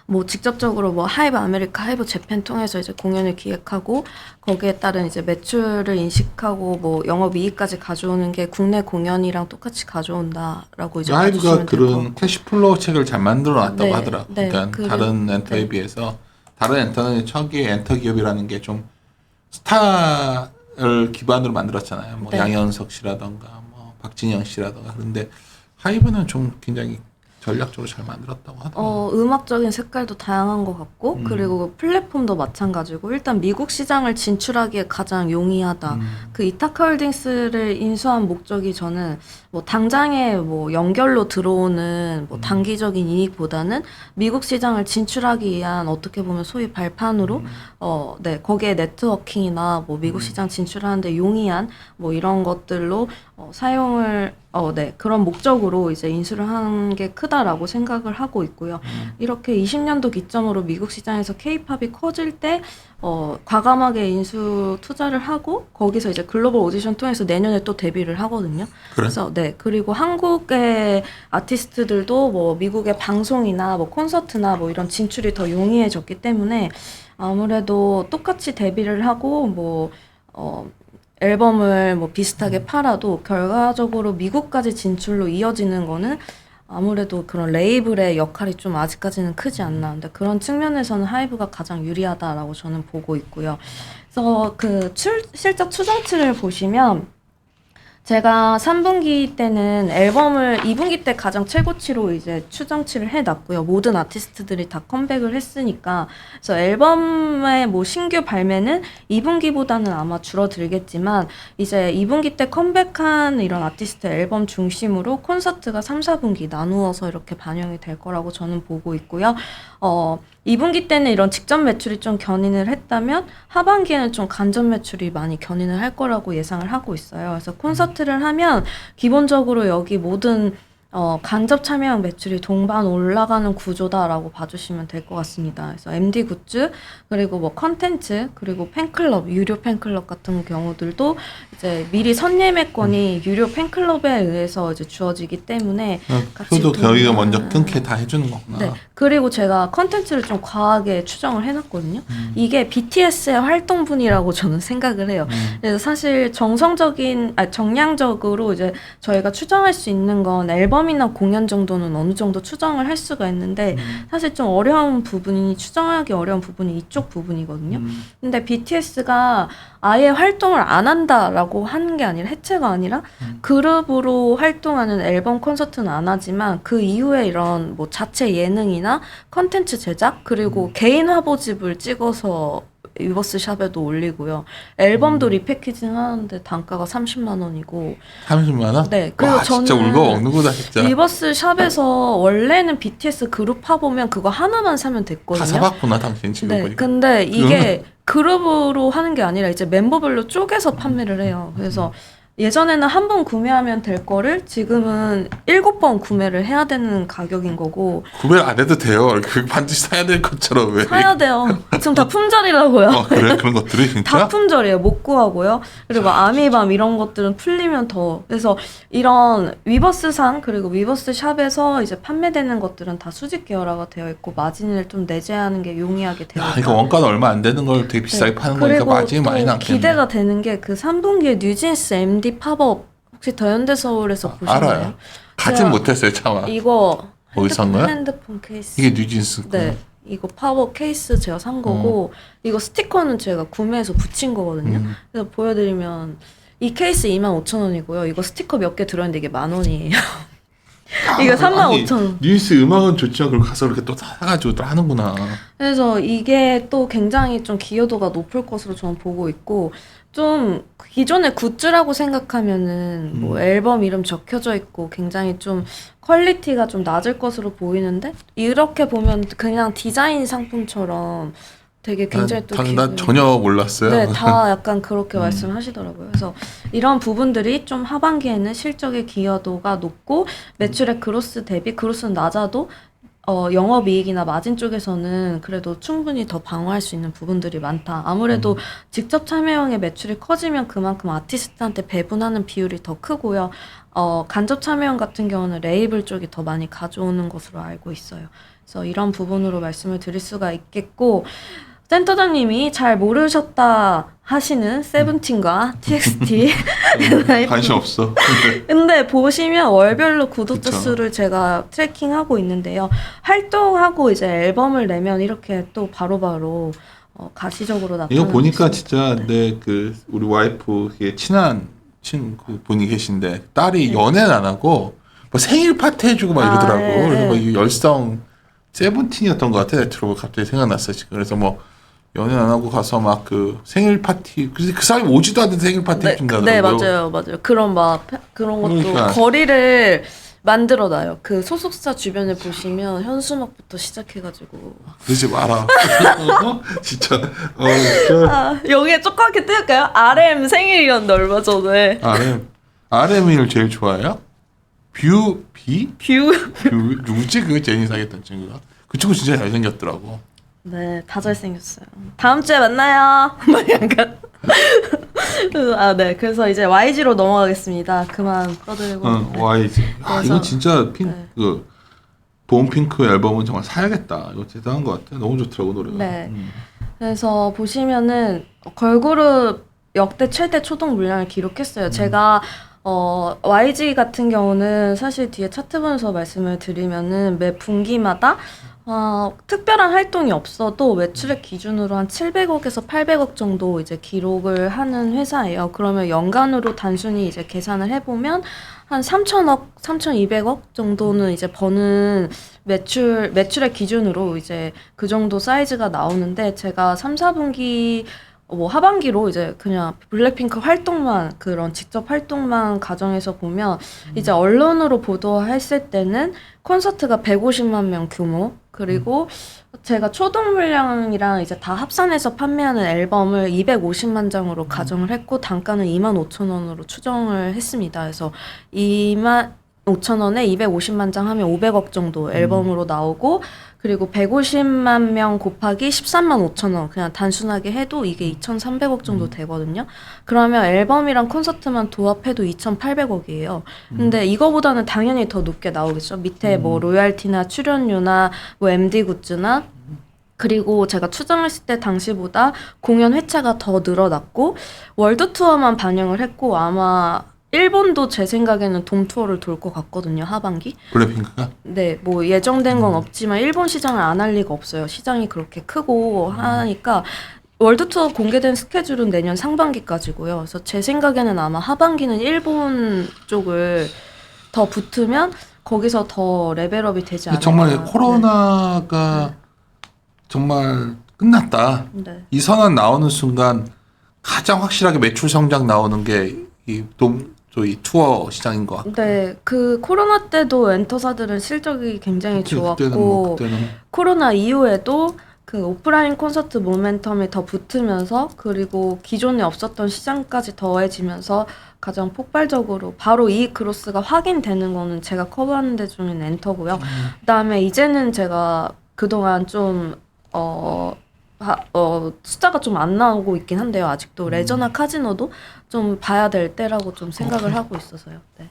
뭐 직접적으로 뭐 하이브 아메리카, 하이브 재팬 통해서 이제 공연을 기획하고 거기에 따른 이제 매출을 인식하고 뭐 영업 이익까지 가져오는 게 국내 공연이랑 똑같이 가져온다라고 이제 하이브가 봐주시면 될 것 그런 같고. 캐시플로우 책을 잘 만들어놨다고 네, 하더라고. 네, 그러니까 그리고- 다른 엔터에 네. 비해서 다른 엔터는 초기 엔터 기업이라는 게 좀 스타를 기반으로 만들었잖아요. 뭐 네. 양현석 씨라던가 뭐 박진영 씨라던가 그런데 하이브는 좀 굉장히 전략적으로 잘 만들었다고 하더라고요. 음악적인 색깔도 다양한 것 같고 그리고 플랫폼도 마찬가지고 일단 미국 시장을 진출하기에 가장 용이하다. 그 이타카홀딩스를 인수한 목적이 저는 뭐 당장에 뭐 연결로 들어오는 뭐 단기적인 이익보다는 미국 시장을 진출하기 위한 어떻게 보면 소위 발판으로 네 거기에 네트워킹이나 뭐 미국 시장 진출하는데 용이한 뭐 이런 것들로 사용을 네 그런 목적으로 이제 인수를 한 게 크다라고 생각을 하고 있고요. 이렇게 20년도 기점으로 미국 시장에서 K-팝이 커질 때 과감하게 인수 투자를 하고 거기서 이제 글로벌 오디션 통해서 내년에 또 데뷔를 하거든요. 그래? 그래서 네 그리고 한국의 아티스트들도 뭐 미국의 방송이나 뭐 콘서트나 뭐 이런 진출이 더 용이해졌기 때문에 아무래도 똑같이 데뷔를 하고 뭐 앨범을 뭐 비슷하게 팔아도 결과적으로 미국까지 진출로 이어지는 거는 아무래도 그런 레이블의 역할이 좀 아직까지는 크지 않나. 근데 그런 측면에서는 하이브가 가장 유리하다라고 저는 보고 있고요. 그래서 그 실적 추정치를 보시면 제가 3분기 때는 앨범을 2분기 때 가장 최고치로 이제 추정치를 해놨고요. 모든 아티스트들이 다 컴백을 했으니까. 그래서 앨범의 뭐 신규 발매는 2분기보다는 아마 줄어들겠지만 이제 2분기 때 컴백한 이런 아티스트 앨범 중심으로 콘서트가 3, 4분기 나누어서 이렇게 반영이 될 거라고 저는 보고 있고요. 2분기 때는 이런 직전 매출이 좀 견인을 했다면 하반기에는 좀 간접 매출이 많이 견인을 할 거라고 예상을 하고 있어요. 그래서 콘서트를 하면 기본적으로 여기 모든 간접 참여형 매출이 동반 올라가는 구조다라고 봐주시면 될 것 같습니다. 그래서 MD 굿즈, 그리고 뭐 컨텐츠, 그리고 팬클럽, 유료 팬클럽 같은 경우들도 이제 미리 선예매권이 유료 팬클럽에 의해서 이제 주어지기 때문에 같이 표도 저희가 먼저 동반- 끊게 다 해주는 거구나. 네. 그리고 제가 컨텐츠를 좀 과하게 추정을 해놨거든요. 이게 BTS의 활동분이라고 저는 생각을 해요. 그래서 사실 정량적으로 이제 저희가 추정할 수 있는 건 앨범이나 공연 정도는 어느 정도 추정을 할 수가 있는데 사실 좀 어려운 부분이 추정하기 어려운 부분이 이쪽 부분이거든요. 근데 BTS가 아예 활동을 안 한다라고 하는 게 아니라 해체가 아니라 그룹으로 활동하는 앨범 콘서트는 안 하지만 그 이후에 이런 뭐 자체 예능이나 컨텐츠 제작 그리고 개인 화보집을 찍어서 위버스 샵에도 올리고요. 앨범도 리패키징 하는데 단가가 30만 원이고 30만 원? 네. 그리고 와, 진짜 저는 울고 먹는구나 진짜. 리버스 샵에서 원래는 BTS 그룹 화보면 그거 하나만 사면 다 됐거든요. 사봤구나 당신 지금 네, 보니까. 근데 이게 그룹으로 하는 게 아니라 이제 멤버별로 쪼개서 판매를 해요. 그래서 예전에는 한 번 구매하면 될 거를 지금은 7번 구매를 해야 되는 가격인 거고 구매 안 해도 돼요. 그 반드시 사야 될 것처럼 왜? 사야 돼요. 지금 다 품절이라고요. 그래 그런 것들이 진짜. 다 품절이에요. 못 구하고요. 그리고 아미밤 이런 것들은 풀리면 더. 그래서 이런 위버스상 그리고 위버스 샵에서 이제 판매되는 것들은 다 수직 계열화가 되어 있고 마진을 좀 내재하는 게 용이하게 되어 야, 있다. 이거 원가는 얼마 안 되는 걸 되게 비싸게 파는 거니까 그리고 마진이 많이 또 남겠네. 기대가 되는 게 그 3분기에 뉴진스 MD 팝업 혹시 더현대서울에서 보셨나요? 알아요. 가진 제가 못했어요 차마. 이거 어디서 산 거야? 핸드폰 케이스. 이게 뉴진스. 네. 이거 팝업 케이스 제가 산 거고 이거 스티커는 제가 구매해서 붙인 거거든요. 그래서 보여드리면 이 케이스 25,000원이고요. 이거 스티커 몇 개 들어있는데 이게 10,000원이에요. 이게 35,000원. 뉴진스 음악은 좋지만 그걸 가서 이렇게 또 사가지고 또 하는구나. 그래서 이게 또 굉장히 좀 기여도가 높을 것으로 저는 보고 있고 좀 기존의 굿즈라고 생각하면은 뭐 앨범 이름 적혀져 있고 굉장히 좀 퀄리티가 좀 낮을 것으로 보이는데 이렇게 보면 그냥 디자인 상품처럼 되게 굉장히 또 난 전혀 몰랐어요. 네, 다 약간 그렇게 말씀하시더라고요. 그래서 이런 부분들이 좀 하반기에는 실적의 기여도가 높고 매출의 그로스 대비 그로스는 낮아도 영업이익이나 마진 쪽에서는 그래도 충분히 더 방어할 수 있는 부분들이 많다. 아무래도 직접 참여형의 매출이 커지면 그만큼 아티스트한테 배분하는 비율이 더 크고요. 간접 참여형 같은 경우는 레이블 쪽이 더 많이 가져오는 것으로 알고 있어요. 그래서 이런 부분으로 말씀을 드릴 수가 있겠고 센터장님이 잘 모르셨다 하시는 세븐틴과 TXT 관심 없어. 근데 보시면 월별로 구독자 그쵸. 수를 제가 트래킹하고 있는데요. 활동하고 이제 앨범을 내면 이렇게 또 바로바로 가시적으로 나타나고 이거 보니까 있습니다. 진짜 내 그 우리 와이프 친한 친구 분이 계신데 딸이 네. 연애는 안 하고 뭐 생일 파티 해주고 막 이러더라고. 네, 그래서 네. 뭐 이 열성 세븐틴이었던 것 같아. 들어보 갑자기 생각났어 지금. 그래서 뭐 연애 안 하고 가서 막 그 생일 파티. 근데 그 사람이 오지도 않는데 생일 파티 해준다더라고요. 네, 맞아요. 그런 그런 것도 그러니까. 거리를 만들어놔요. 그 소속사 주변에 보시면 현수막부터 시작해가지고. 그러지 마라. 진짜. 진짜. 여기에 조그맣게 띄울까요? RM 생일이었는데 얼마 전에. RM을 제일 좋아해요? 뷰 뷰. 누구지 그 제니 사귀었던 친구가? 그 친구 진짜 잘생겼더라고. 네, 다 잘생겼어요. 다음 주에 만나요. 막 약간. 네. 그래서 이제 YG로 넘어가겠습니다. 그만 떠들고. YG. 아, 그래서- 이거 진짜 네. 그 봄핑크 앨범은 정말 사야겠다. 이거 대단한 것 같아. 너무 좋더라고 노래가. 네. 그래서 보시면은 걸그룹 역대 최대 초동 물량을 기록했어요. 제가 YG 같은 경우는 사실 뒤에 차트 보면서 말씀을 드리면은 매 분기마다 특별한 활동이 없어도 매출액 기준으로 한 700억에서 800억 정도 이제 기록을 하는 회사예요. 그러면 연간으로 단순히 이제 계산을 해보면 한 3천억, 3,200억 정도는 이제 버는 매출액 기준으로 이제 그 정도 사이즈가 나오는데 제가 3, 4분기 뭐 하반기로 이제 그냥 블랙핑크 활동만 그런 직접 활동만 가정해서 보면 이제 언론으로 보도했을 때는 콘서트가 150만 명 규모 그리고 제가 초동 물량이랑 이제 다 합산해서 판매하는 앨범을 250만 장으로 가정을 했고 단가는 25,000원으로 추정을 했습니다. 그래서 5천원에 250만 장 하면 500억 정도 앨범으로 나오고 그리고 150만 명 곱하기 13만 5천 원 그냥 단순하게 해도 이게 2,300억 정도 되거든요. 그러면 앨범이랑 콘서트만 도합해도 2,800억이에요. 근데 이거보다는 당연히 더 높게 나오겠죠. 밑에 뭐 로얄티나 출연료나 뭐 MD 굿즈나 그리고 제가 추정했을 때 당시보다 공연 회차가 더 늘어났고 월드 투어만 반영을 했고 아마 일본도 제 생각에는 돔 투어를 돌 것 같거든요. 하반기. 블랙핑크가? 네, 뭐 예정된 건 없지만 일본 시장을 안 할 리가 없어요. 시장이 그렇게 크고 하니까 월드 투어 공개된 스케줄은 내년 상반기까지고요. 그래서 제 생각에는 아마 하반기는 일본 쪽을 더 붙으면 거기서 더 레벨업이 되지 않을까. 정말 코로나가 정말 끝났다. 네. 이 선언 나오는 순간 가장 확실하게 매출 성장 나오는 게 이 투어 시장인 것 같아요. 네, 그 코로나 때도 엔터사들은 실적이 굉장히 좋았고 그때는 코로나 이후에도 그 오프라인 콘서트 모멘텀이 더 붙으면서 그리고 기존에 없었던 시장까지 더해지면서 가장 폭발적으로 바로 이 그로스가 확인되는 거는 제가 커버하는 데 중에는 엔터고요. 그다음에 이제는 제가 그동안 좀 숫자가 좀 안 나오고 있긴 한데요. 아직도 레저나 카지노도 좀 봐야 될 때라고 좀 생각을 하고 있어서요. 네.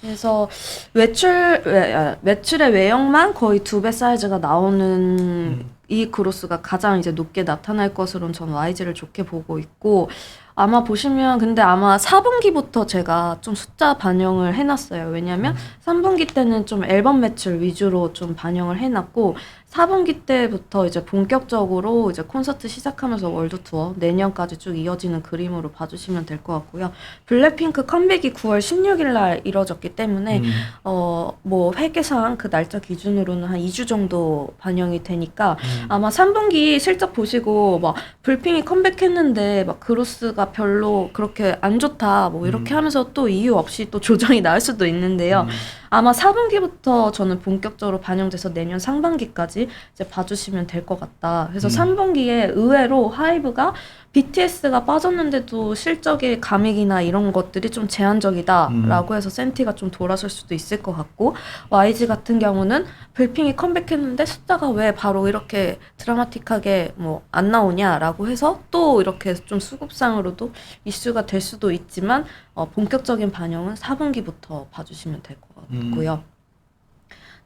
그래서 매출의 외형만 거의 2배 사이즈가 나오는 이 그로스가 가장 이제 높게 나타날 것으로는 저는 YG를 좋게 보고 있고 아마 보시면 근데 아마 4분기부터 제가 좀 숫자 반영을 해놨어요. 왜냐면 3분기 때는 좀 앨범 매출 위주로 좀 반영을 해놨고 4분기 때부터 이제 본격적으로 이제 콘서트 시작하면서 월드 투어 내년까지 쭉 이어지는 그림으로 봐주시면 될 것 같고요. 블랙핑크 컴백이 9월 16일 날 이뤄졌기 때문에 뭐 회계상 그 날짜 기준으로는 한 2주 정도 반영이 되니까 아마 3분기 실적 보시고 막 블핑이 컴백했는데 막 그로스가 별로 그렇게 안 좋다 뭐 이렇게 하면서 또 이유 없이 또 조정이 나올 수도 있는데요. 아마 4분기부터 저는 본격적으로 반영돼서 내년 상반기까지 이제 봐주시면 될 것 같다. 그래서 3분기에 의외로 하이브가 BTS가 빠졌는데도 실적의 감익이나 이런 것들이 좀 제한적이다라고 해서 센티가 좀 돌아설 수도 있을 것 같고 YG 같은 경우는 블핑이 컴백했는데 숫자가 왜 바로 이렇게 드라마틱하게 뭐 안 나오냐라고 해서 또 이렇게 좀 수급상으로도 이슈가 될 수도 있지만 본격적인 반영은 4분기부터 봐주시면 될 것 같고요.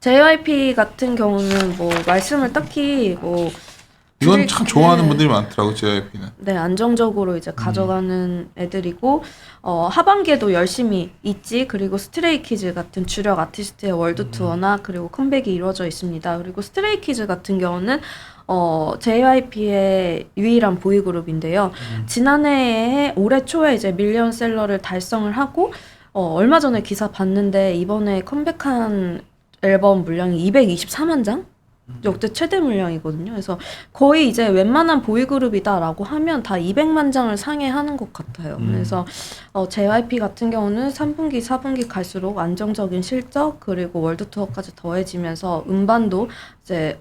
JYP 같은 경우는 뭐 말씀을 딱히 뭐 이건 참 좋아하는 네. 분들이 많더라고 JYP는. 네, 안정적으로 이제 가져가는 애들이고 하반기에도 열심히 있지. 그리고 스트레이키즈 같은 주력 아티스트의 월드 투어나 그리고 컴백이 이루어져 있습니다. 그리고 스트레이키즈 같은 경우는 JYP의 유일한 보이그룹인데요. 지난해에 올해 초에 이제 밀리언셀러를 달성을 하고 얼마 전에 기사 봤는데 이번에 컴백한 앨범 물량이 224만 장? 역대 최대 물량이거든요. 그래서 거의 이제 웬만한 보이그룹이다라고 하면 다 200만 장을 상회하는 것 같아요. 그래서 JYP 같은 경우는 3분기, 4분기 갈수록 안정적인 실적 그리고 월드 투어까지 더해지면서 음반도 이제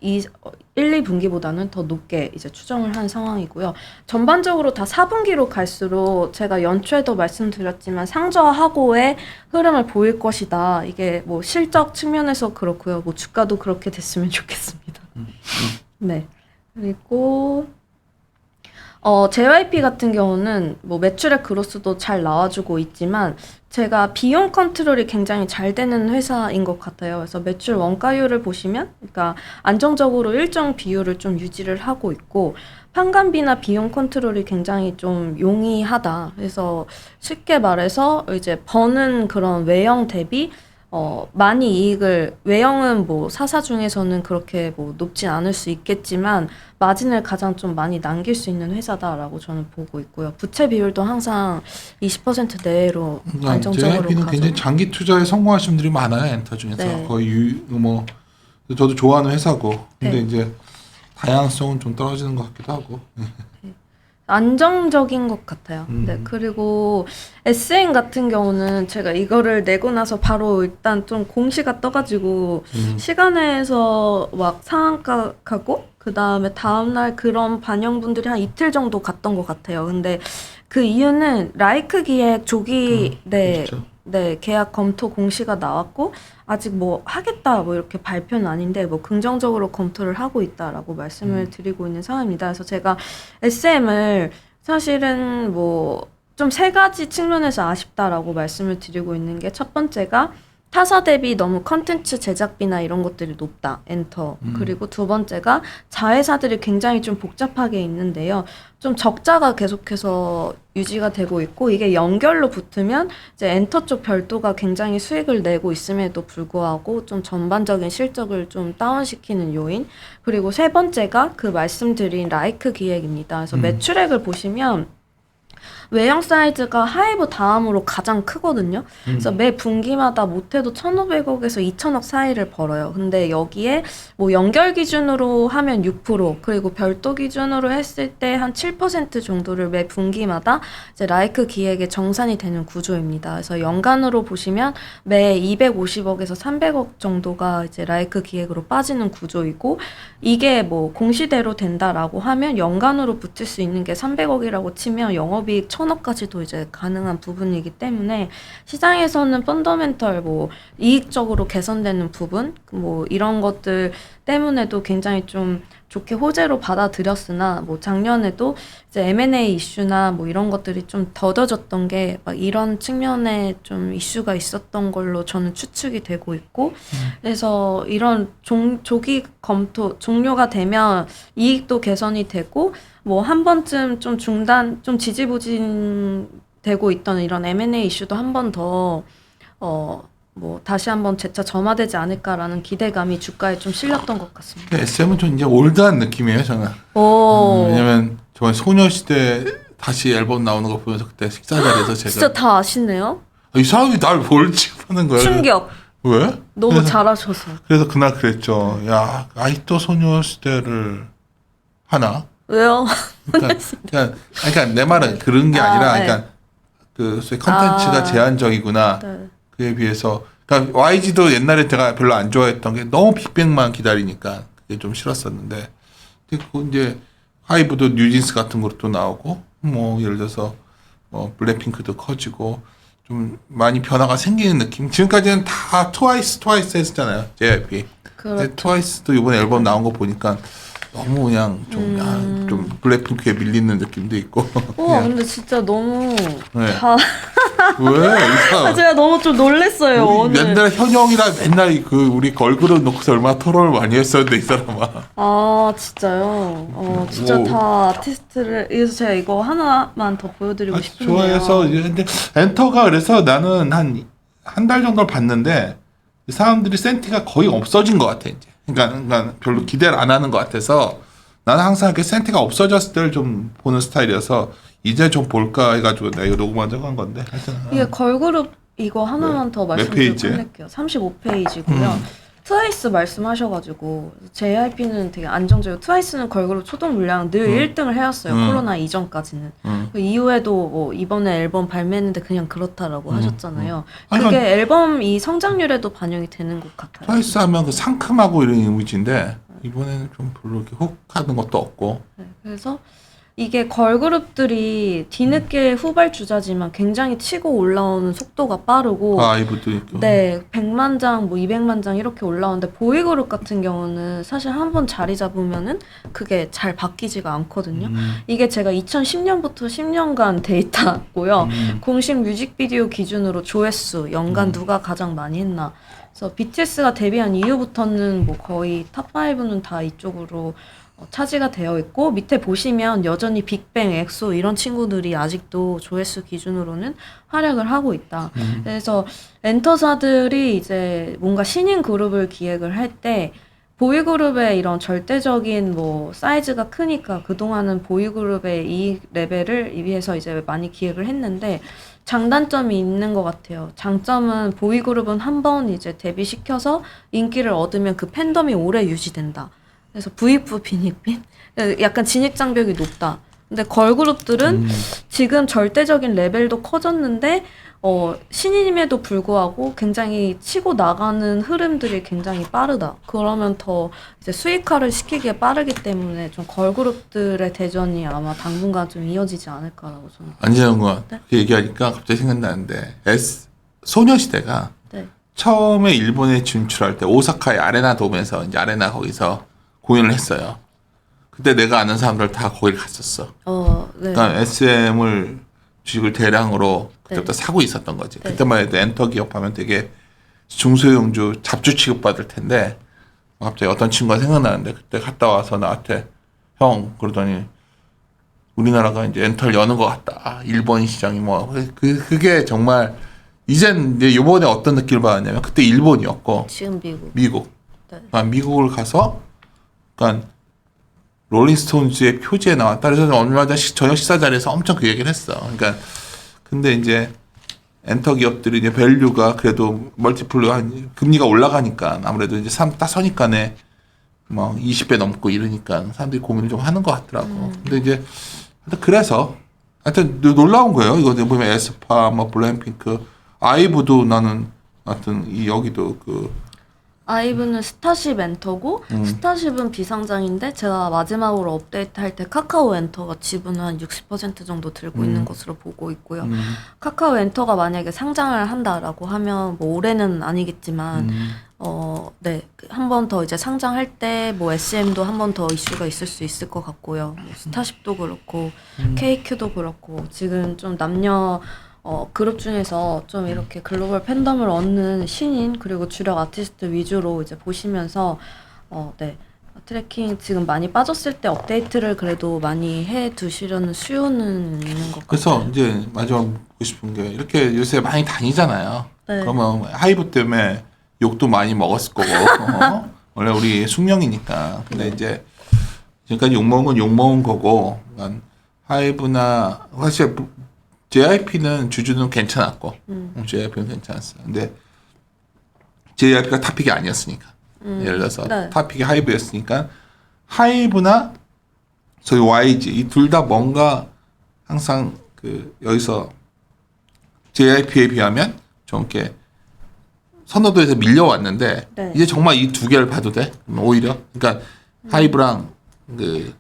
1, 2분기보다는 더 높게 이제 추정을 한 상황이고요. 전반적으로 다 4분기로 갈수록 제가 연초에도 말씀드렸지만 상저하고의 흐름을 보일 것이다. 이게 뭐 실적 측면에서 그렇고요. 뭐 주가도 그렇게 됐으면 좋겠습니다. 네. 그리고 JYP 같은 경우는 뭐 매출의 그로스도 잘 나와주고 있지만 제가 비용 컨트롤이 굉장히 잘 되는 회사인 것 같아요. 그래서 매출 원가율을 보시면 그러니까 안정적으로 일정 비율을 좀 유지를 하고 있고 판관비나 비용 컨트롤이 굉장히 좀 용이하다. 그래서 쉽게 말해서 이제 버는 그런 외형 대비 많이 이익을 외형은 뭐 사사 중에서는 그렇게 뭐 높진 않을 수 있겠지만 마진을 가장 좀 많이 남길 수 있는 회사다라고 저는 보고 있고요. 부채 비율도 항상 20% 내외로 안정적으로 JYP는 굉장히 장기 투자에 성공하신 분들이 많아요. 엔터 중에서 네. 거의 뭐 저도 좋아하는 회사고 근데 네. 이제 다양성은 좀 떨어지는 것 같기도 하고. 안정적인 것 같아요. 네, 그리고 SM 같은 경우는 제가 이거를 내고 나서 바로 일단 좀 공시가 떠가지고 시간에서 막 상한가 가고 그 다음에 다음날 그런 반영분들이 한 이틀 정도 갔던 것 같아요. 근데 그 이유는 라이크 기획 조기 네 그렇죠. 네, 계약 검토 공시가 나왔고 아직 뭐 하겠다 뭐 이렇게 발표는 아닌데 뭐 긍정적으로 검토를 하고 있다라고 말씀을 드리고 있는 상황입니다. 그래서 제가 SM을 사실은 뭐 좀 세 가지 측면에서 아쉽다라고 말씀을 드리고 있는 게 첫 번째가 타사 대비 너무 컨텐츠 제작비나 이런 것들이 높다. 엔터. 그리고 두 번째가 자회사들이 굉장히 좀 복잡하게 있는데요. 좀 적자가 계속해서 유지가 되고 있고 이게 연결로 붙으면 이제 엔터 쪽 별도가 굉장히 수익을 내고 있음에도 불구하고 좀 전반적인 실적을 좀 다운시키는 요인. 그리고 세 번째가 그 말씀드린 라이크 기획입니다. 그래서 매출액을 보시면 외형 사이즈가 하이브 다음으로 가장 크거든요. 그래서 매 분기마다 못해도 1,500억에서 2,000억 사이를 벌어요. 근데 여기에 뭐 연결 기준으로 하면 6%, 그리고 별도 기준으로 했을 때 한 7% 정도를 매 분기마다 이제 라이크 기획에 정산이 되는 구조입니다. 그래서 연간으로 보시면 매 250억에서 300억 정도가 이제 라이크 기획으로 빠지는 구조이고 이게 뭐 공시대로 된다라고 하면 연간으로 붙을 수 있는 게 300억이라고 치면 영업이익 1,000억까지도 이제 가능한 부분이기 때문에 시장에서는 펀더멘털 뭐 이익적으로 개선되는 부분 뭐 이런 것들 때문에도 굉장히 좀 좋게 호재로 받아들였으나 뭐 작년에도 이제 M&A 이슈나 뭐 이런 것들이 좀 더뎌졌던 게 막 이런 측면에 좀 이슈가 있었던 걸로 저는 추측이 되고 있고 그래서 이런 조기 검토 종료가 되면 이익도 개선이 되고 뭐 한 번쯤 좀 중단 좀 지지부진 되고 있던 이런 M&A 이슈도 한 번 더 뭐 다시 한번 재차 점화되지 않을까라는 기대감이 주가에 좀 실렸던 것 같습니다. SM은 좀 이제 올드한 느낌이에요, 저는. 왜냐면 저번 소녀시대 다시 앨범 나오는 거 보면서 그때 식사 자리에서 제가 진짜 다 아시네요. 이 사람이 날 뭘 취급하는 거야? 충격. 왜? 너무 잘하셔서. 그래서 그날 그랬죠. 야, 아직도 소녀시대를 하나? 왜요? 그러니까 내 말은 그런 게 아니라, 네. 그러니까 그 소위 컨텐츠가 제한적이구나. 네. 그에 비해서, 그러니까 YG도 옛날에 제가 별로 안 좋아했던 게 너무 빅뱅만 기다리니까 그게 좀 싫었었는데, 근데 그 이제 하이브도 뉴진스 같은 것도 나오고, 뭐 예를 들어서 뭐 블랙핑크도 커지고 좀 많이 변화가 생기는 느낌. 지금까지는 다 트와이스 했었잖아요, JYP. 근데 그렇죠. 트와이스도 이번 앨범 나온 거 보니까 너무 그냥 좀 블랙핑크에 밀리는 느낌도 있고. 우와, 그냥 근데 진짜 너무 네. 다. 왜 이상? 제가 너무 좀 놀랬어요, 우리 오늘. 옛날 현영이랑 맨날 그 우리 걸그룹 놓고서 얼마나 토론을 많이 했었는데 이 사람아. 아, 진짜요? 진짜 오. 다 아티스트를, 그래서 제가 이거 하나만 더 보여드리고 싶은데요. 좋아해서 이제 근데 엔터가 그래서 나는 한 달 정도를 봤는데 사람들이 센티가 거의 없어진 것 같아 이제. 그러니까 별로 기대를 안 하는 것 같아서 나는 항상 이렇게 센티가 없어졌을 때를 좀 보는 스타일이어서 이제 좀 볼까 해가지고 내가 이거 녹음한 적한 건데 하여튼 이게 걸그룹 이거 하나만 더 말씀드리고 페이지에? 끝낼게요. 35페이지고요. 트와이스 말씀하셔가지고 JYP는 되게 안정적이고 트와이스는 걸그룹 초동 물량 늘 1등을 해왔어요. 코로나 이전까지는. 그 이후에도 뭐 이번에 앨범 발매했는데 그냥 그렇다라고 하셨잖아요. 아니, 그게 앨범 이 성장률에도 반영이 되는 것 같아요. 트와이스 하면 그 상큼하고 이런 이미지인데 이번에는 좀 별로 이렇게 훅 하는 것도 없고 네, 그래서 이게 걸그룹들이 뒤늦게 후발주자지만 굉장히 치고 올라오는 속도가 빠르고 아이브도 있고 네, 100만 장, 뭐 200만 장 이렇게 올라오는데 보이그룹 같은 경우는 사실 한번 자리 잡으면은 그게 잘 바뀌지가 않거든요. 이게 제가 2010년부터 10년간 데이터고요. 공식 뮤직비디오 기준으로 조회수, 연간 누가 가장 많이 했나. 그래서 BTS가 데뷔한 이후부터는 뭐 거의 탑5는 다 이쪽으로 차지가 되어 있고 밑에 보시면 여전히 빅뱅, 엑소 이런 친구들이 아직도 조회수 기준으로는 활약을 하고 있다. 그래서 엔터사들이 이제 뭔가 신인 그룹을 기획을 할 때 보이그룹의 이런 절대적인 뭐 사이즈가 크니까 그동안은 보이그룹의 이익 레벨을 위해서 이제 많이 기획을 했는데 장단점이 있는 것 같아요. 장점은 보이그룹은 한 번 이제 데뷔시켜서 인기를 얻으면 그 팬덤이 오래 유지된다. 그래서 부익부 빈익빈 약간 진입장벽이 높다. 근데 걸그룹들은 지금 절대적인 레벨도 커졌는데 신인임에도 불구하고 굉장히 치고 나가는 흐름들이 굉장히 빠르다. 그러면 더 이제 수익화를 시키기에 빠르기 때문에 좀 걸그룹들의 대전이 아마 당분간 좀 이어지지 않을까라고 저는. 안재영과 네? 그 얘기하니까 갑자기 생각나는데 소녀시대가 네. 처음에 일본에 진출할 때 오사카의 아레나 돔에서 이제 아레나 거기서 공연을 했어요. 그때 내가 아는 사람들 다 거기를 갔었어. 네. 그러니까 SM을 주식을 대량으로 그때부터 네. 사고 있었던 거지. 네. 그때만 해도 엔터 기업하면 되게 중소형주 잡주 취급받을 텐데 갑자기 어떤 친구가 생각나는데 그때 갔다 와서 나한테 형 그러더니 우리나라가 이제 엔터를 여는 것 같다. 일본 시장이 뭐 그게 정말 이젠 이제 이번에 어떤 느낌을 받았냐면 그때 일본이었고 지금 미국. 미국. 네. 그러니까 미국을 가서 그러니까 롤링스톤즈의 표지에 나왔다. 그래서 얼마 전 저녁 식사 자리에서 엄청 그 얘기를 했어. 그러니까 근데 이제 엔터 기업들이 이제 밸류가 그래도 멀티플로 한 금리가 올라가니까 아무래도 이제 딱 선입간에 뭐 20배 넘고 이러니까 사람들이 고민을 좀 하는 것 같더라고. 근데 이제 하여튼 그래서 하여튼 놀라운 거예요. 이거 보면 에스파, 뭐 블랙핑크, 아이브도 나는 하여튼 이 여기도 그 아이브는 스타쉽 엔터고 스타쉽은 비상장인데 제가 마지막으로 업데이트할 때 카카오 엔터가 지분을 한 60% 정도 들고 있는 것으로 보고 있고요. 카카오 엔터가 만약에 상장을 한다라고 하면 뭐 올해는 아니겠지만 네, 한 번 더 이제 상장할 때 뭐 SM도 한 번 더 이슈가 있을 수 있을 것 같고요. 뭐 스타쉽도 그렇고 KQ도 그렇고 지금 좀 남녀 그룹 중에서 좀 이렇게 글로벌 팬덤을 얻는 신인 그리고 주력 아티스트 위주로 이제 보시면서 네. 트래킹 지금 많이 빠졌을 때 업데이트를 그래도 많이 해 두시려는 수요는 있는 것 그래서 같아요. 이제 마지막으로 묻고 싶은 게 이렇게 요새 많이 다니잖아요. 네. 그러면 하이브 때문에 욕도 많이 먹었을 거고 원래 우리 숙명이니까. 근데 이제 지금까지 욕 먹은 건 욕 먹은 거고 그러니까 하이브나 사실 JYP는 주주는 괜찮았고 JYP는 괜찮았어요. 근데 JYP가 탑픽이 아니었으니까 예를 들어서 네. 탑픽이 하이브였으니까 하이브나 저희 YG 이 둘 다 뭔가 항상 그 여기서 JYP에 비하면 좀 이렇게 선호도에서 밀려왔는데 네. 이제 정말 이 두 개를 봐도 돼? 오히려 그러니까 하이브랑 그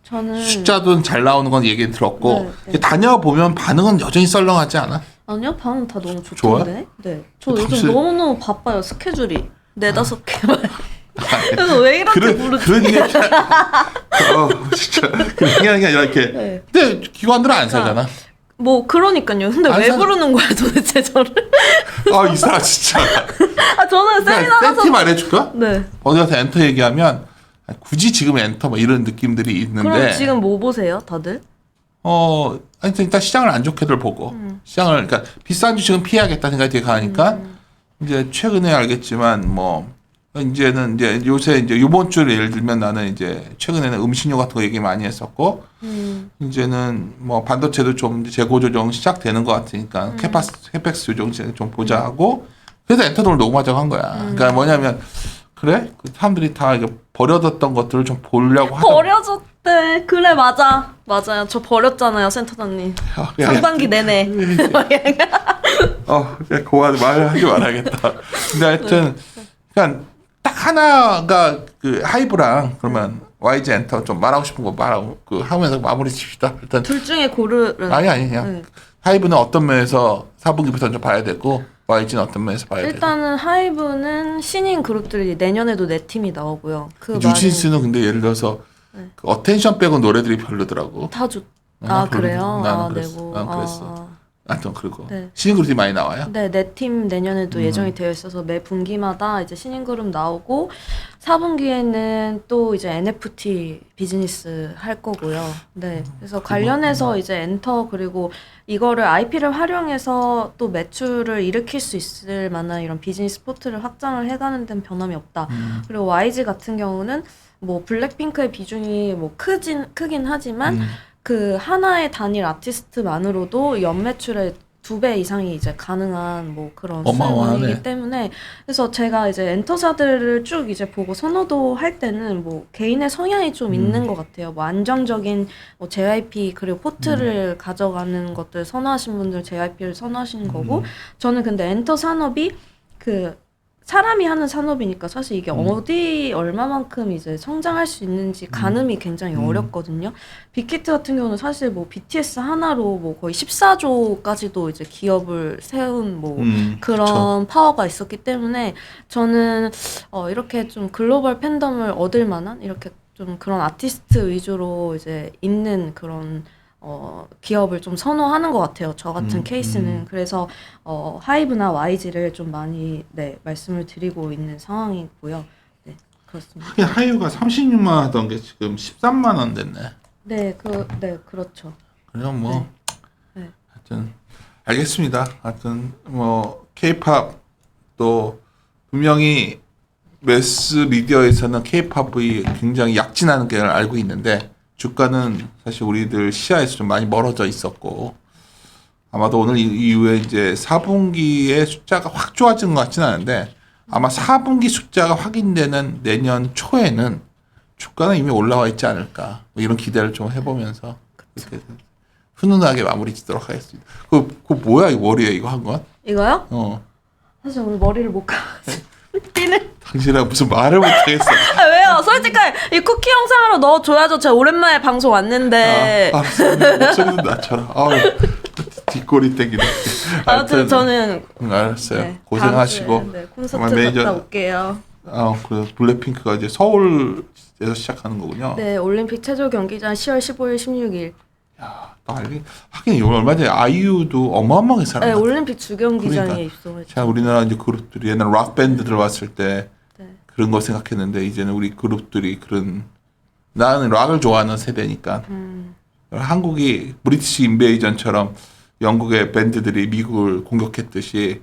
저는 숫자도 잘 나오는 건 얘기 들었고 네, 네. 다녀보면 반응은 여전히 썰렁하지 않아? 아니요, 반응 다 너무 좋아요? 좋던데. 네, 저 탑스- 요즘 너무너무 바빠요. 스케줄이 4-5 개만. 그래서 왜 이렇게 부르지? 그런 얘기 진짜 그런 얘기 아니라 이렇게 네. 근데 기관들은 안 살잖아. 뭐 그러니까요. 근데 안 왜 사- 부르는 거야 도대체 저를? 아 이 사람 진짜. 저는 세미나 가서 센티 말해줄까? 네. 어디 가서 엔터 얘기하면 굳이 지금 엔터 뭐 이런 느낌들이 있는데. 그럼 지금 뭐 보세요, 다들? 아니 일단 시장을 안 좋게들 보고 시장을 그러니까 비싼 주식은 피해야겠다 생각이 되게 가니까 이제 최근에 알겠지만 뭐 이제는 이제 요새 이제 요번 주를 예를 들면 나는 이제 최근에는 음식료 같은 거 얘기 많이 했었고 이제는 뭐 반도체도 좀 재고 조정 시작되는 것 같으니까 캐펙스 조정 좀 보자 하고 그래서 엔터돈을 녹음하자고 한 거야. 그러니까 뭐냐면 그래 그 사람들이 다 이게 버려뒀던 것들을 좀 보려고 하다. 버려졌대. 그래 맞아. 맞아요. 저 버렸잖아요, 센터장님. 야, 상반기 내내. 그냥 고와 말하지 말아야겠다. 근데 하여튼 그러니까 딱 하나가 그 하이브랑 그러면 YG 엔터 좀 말하고 싶은 거 말하고 그 하면서 마무리 칩시다. 일단 둘 중에 고르는. 아니 그냥 네. 하이브는 어떤 면에서 4분기부터 좀 봐야 되고 YG는 어떤 면에서 봐야 되고. 일단은 하이브는 신인 그룹들이 내년에도 네 팀이 나오고요. 그 뉴진스는 근데 예를 들어서 네. 그 어텐션 빼고 노래들이 별로더라고. 다 좋. 아, 그래요? 나는 그랬어. 내고. 난 그랬어. 하여튼 그리고 네. 신인 그룹이 많이 나와요. 네, 네 팀 내년에도 예정이 되어 있어서 매 분기마다 이제 신인 그룹 나오고 4분기에는 또 이제 NFT 비즈니스 할 거고요. 네. 그래서 관련해서 이제 엔터 그리고 이거를 IP를 활용해서 또 매출을 일으킬 수 있을 만한 이런 비즈니스 포트를 확장을 해가는 데는 변함이 없다. 그리고 YG 같은 경우는 뭐 블랙핑크의 비중이 뭐 크긴 하지만 그 하나의 단일 아티스트만으로도 연매출의 2배 이상이 이제 가능한 뭐 그런 어마어마하네. 수준이기 때문에 그래서 제가 이제 엔터사들을 쭉 이제 보고 선호도 할 때는 뭐 개인의 성향이 좀 있는 것 같아요. 뭐 안정적인 뭐 JYP 그리고 포트를 가져가는 것들 선호하시는 분들 JYP를 선호하시는 거고 저는 근데 엔터 산업이 그 사람이 하는 산업이니까 사실 이게 어디 얼마만큼 이제 성장할 수 있는지 가늠이 굉장히 어렵거든요. 빅히트 같은 경우는 사실 뭐 BTS 하나로 뭐 거의 14조까지도 이제 기업을 세운 뭐 그런 그쵸. 파워가 있었기 때문에 저는 이렇게 좀 글로벌 팬덤을 얻을 만한 이렇게 좀 그런 아티스트 위주로 이제 있는 그런 기업을 좀 선호하는 것 같아요. 저 같은 케이스는. 그래서 하이브나 YG를 좀 많이 말씀을 드리고 있는 상황이고요. 네, 그렇습니다. 하긴 하이브가 36만 원 하던 게 지금 13만 원 됐네. 네, 그렇죠. 그래서 뭐 네. 하여튼 알겠습니다. 하여튼 뭐 K-팝도 분명히 매스 미디어에서는 K-팝이 굉장히 약진하는 게 알고 있는데 주가는 사실 우리들 시야에서 좀 많이 멀어져 있었고 아마도 오늘 이후에 이제 4분기의 숫자가 확 좋아진 것 같지는 않은데 아마 4분기 숫자가 확인되는 내년 초에는 주가는 이미 올라와 있지 않을까 뭐 이런 기대를 좀 해보면서 이렇게 훈훈하게 마무리 짓도록 하겠습니다. 그거 뭐야 이 머리에 이거 한 건? 이거요? 사실 오늘 머리를 못 감아서 띠는. 당신이랑 무슨 말을 못하겠어. 아, 왜요? 솔직히 이 쿠키 영상으로 넣어줘야죠. 제가 오랜만에 방송 왔는데. 알았어. 목소리도 나처럼. 아우 뒷골이 땡기네. 아무튼 저는 알았어요. 네, 고생하시고. 다음 주에, 콘서트 아마 매니저- 갔다 올게요. 그 블랙핑크가 이제 서울에서 시작하는 거군요. 네, 올림픽 체조 경기장 10월 15일, 16일. 또 하긴 이거 얼마 전에 아이유도 어마어마하게 네, 살았다. 올림픽 주경기장에 그러니까. 입성했죠. 자 우리나라 이제 그룹들이 옛날 락 밴드들 왔을 때 네. 그런 거 생각했는데 이제는 우리 그룹들이 그런 나는 락을 좋아하는 세대니까 한국이 브리티시 인베이전처럼 영국의 밴드들이 미국을 공격했듯이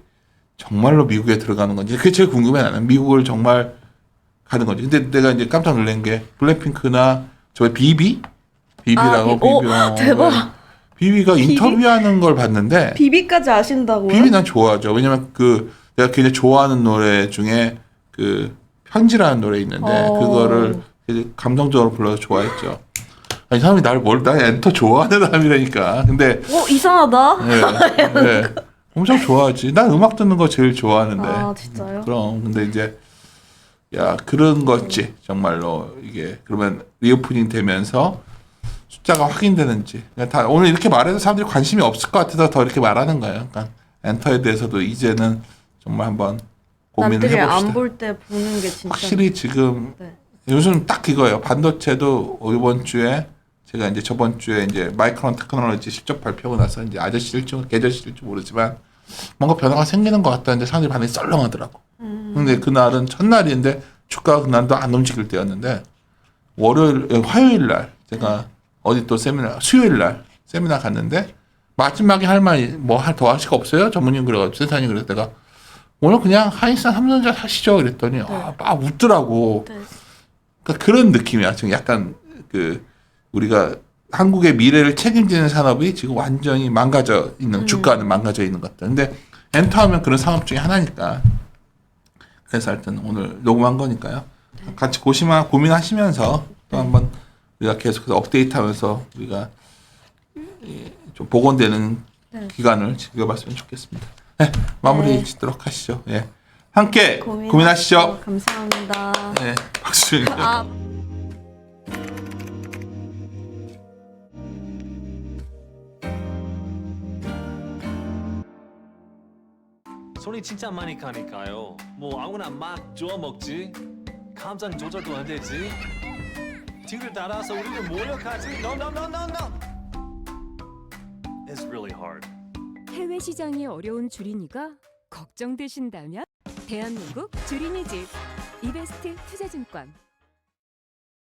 정말로 미국에 들어가는 건지 그게 제일 궁금해 나는 미국을 정말 가는 건지. 근데 내가 이제 깜짝 놀란 게 블랙핑크나 저 비비라고 대박. 비비가 인터뷰하는 걸 봤는데 비비까지 아신다고요? 비비 난 좋아하죠. 왜냐면 내가 굉장히 좋아하는 노래 중에 그 편지라는 노래 있는데 그거를 되게 감동적으로 불러서 좋아했죠. 아니 사람이 난 엔터 좋아하는 사람이라니까. 근데 이상하다. 네. 엄청 좋아하지. 난 음악 듣는 거 제일 좋아하는데. 아, 진짜요? 그럼 근데 이제 그런 거지 정말로 이게 그러면 리오프닝 되면서 숫자가 확인되는지 그러니까 다 오늘 이렇게 말해도 사람들이 관심이 없을 것 같아서 더 이렇게 말하는 거예요. 그러니까 엔터에 대해서도 이제는 정말 한번 고민을 남들이 해봅시다. 안 볼 때 보는 게 진짜. 확실히 지금 네. 요즘 딱 이거예요. 반도체도 이번 주에 제가 이제 저번 주에 이제 마이크론 테크놀로지 실적 발표하고 나서 이제 아저씨일지 개저씨일지 모르지만 뭔가 변화가 생기는 것 같다는데 사람들이 반응이 썰렁하더라고. 근데 그날은 첫날인데 주가가 그날도 안 움직일 때였는데 화요일 날 제가 어디 또 수요일 날 세미나 갔는데 마지막에 할 말이 뭐 더 할 수가 없어요? 전문님 그래가지고 센터님 그래서 내가 오늘 그냥 하이산 삼성전자 사시죠 그랬더니 막 웃더라고. 네. 그러니까 그런 느낌이야. 지금 약간 우리가 한국의 미래를 책임지는 산업이 지금 완전히 망가져 있는 주가는 망가져 있는 것들. 근데 엔터하면 그런 산업 중에 하나니까. 그래서 하여튼 오늘 녹음한 거니까요. 같이 고민하시면서 또 한번 우리가 계속해서 업데이트하면서 우리가 좀 복원되는 기간을 지켜봤으면 좋겠습니다. 네, 마무리 짓도록 하시죠. 예. 함께 고민하시죠. 감사합니다. 네, 박수. 손이 진짜 많이 가니까요. 뭐 아무나 막 주워 먹지. 감정 조절도 안 되지. 뒤를 따라서 우리를 몰려가지. No, no, no, no, no. It's really hard. 해외 시장이 어려운 주린이가 걱정되신다면 대한민국 주린이 집 이베스트 투자증권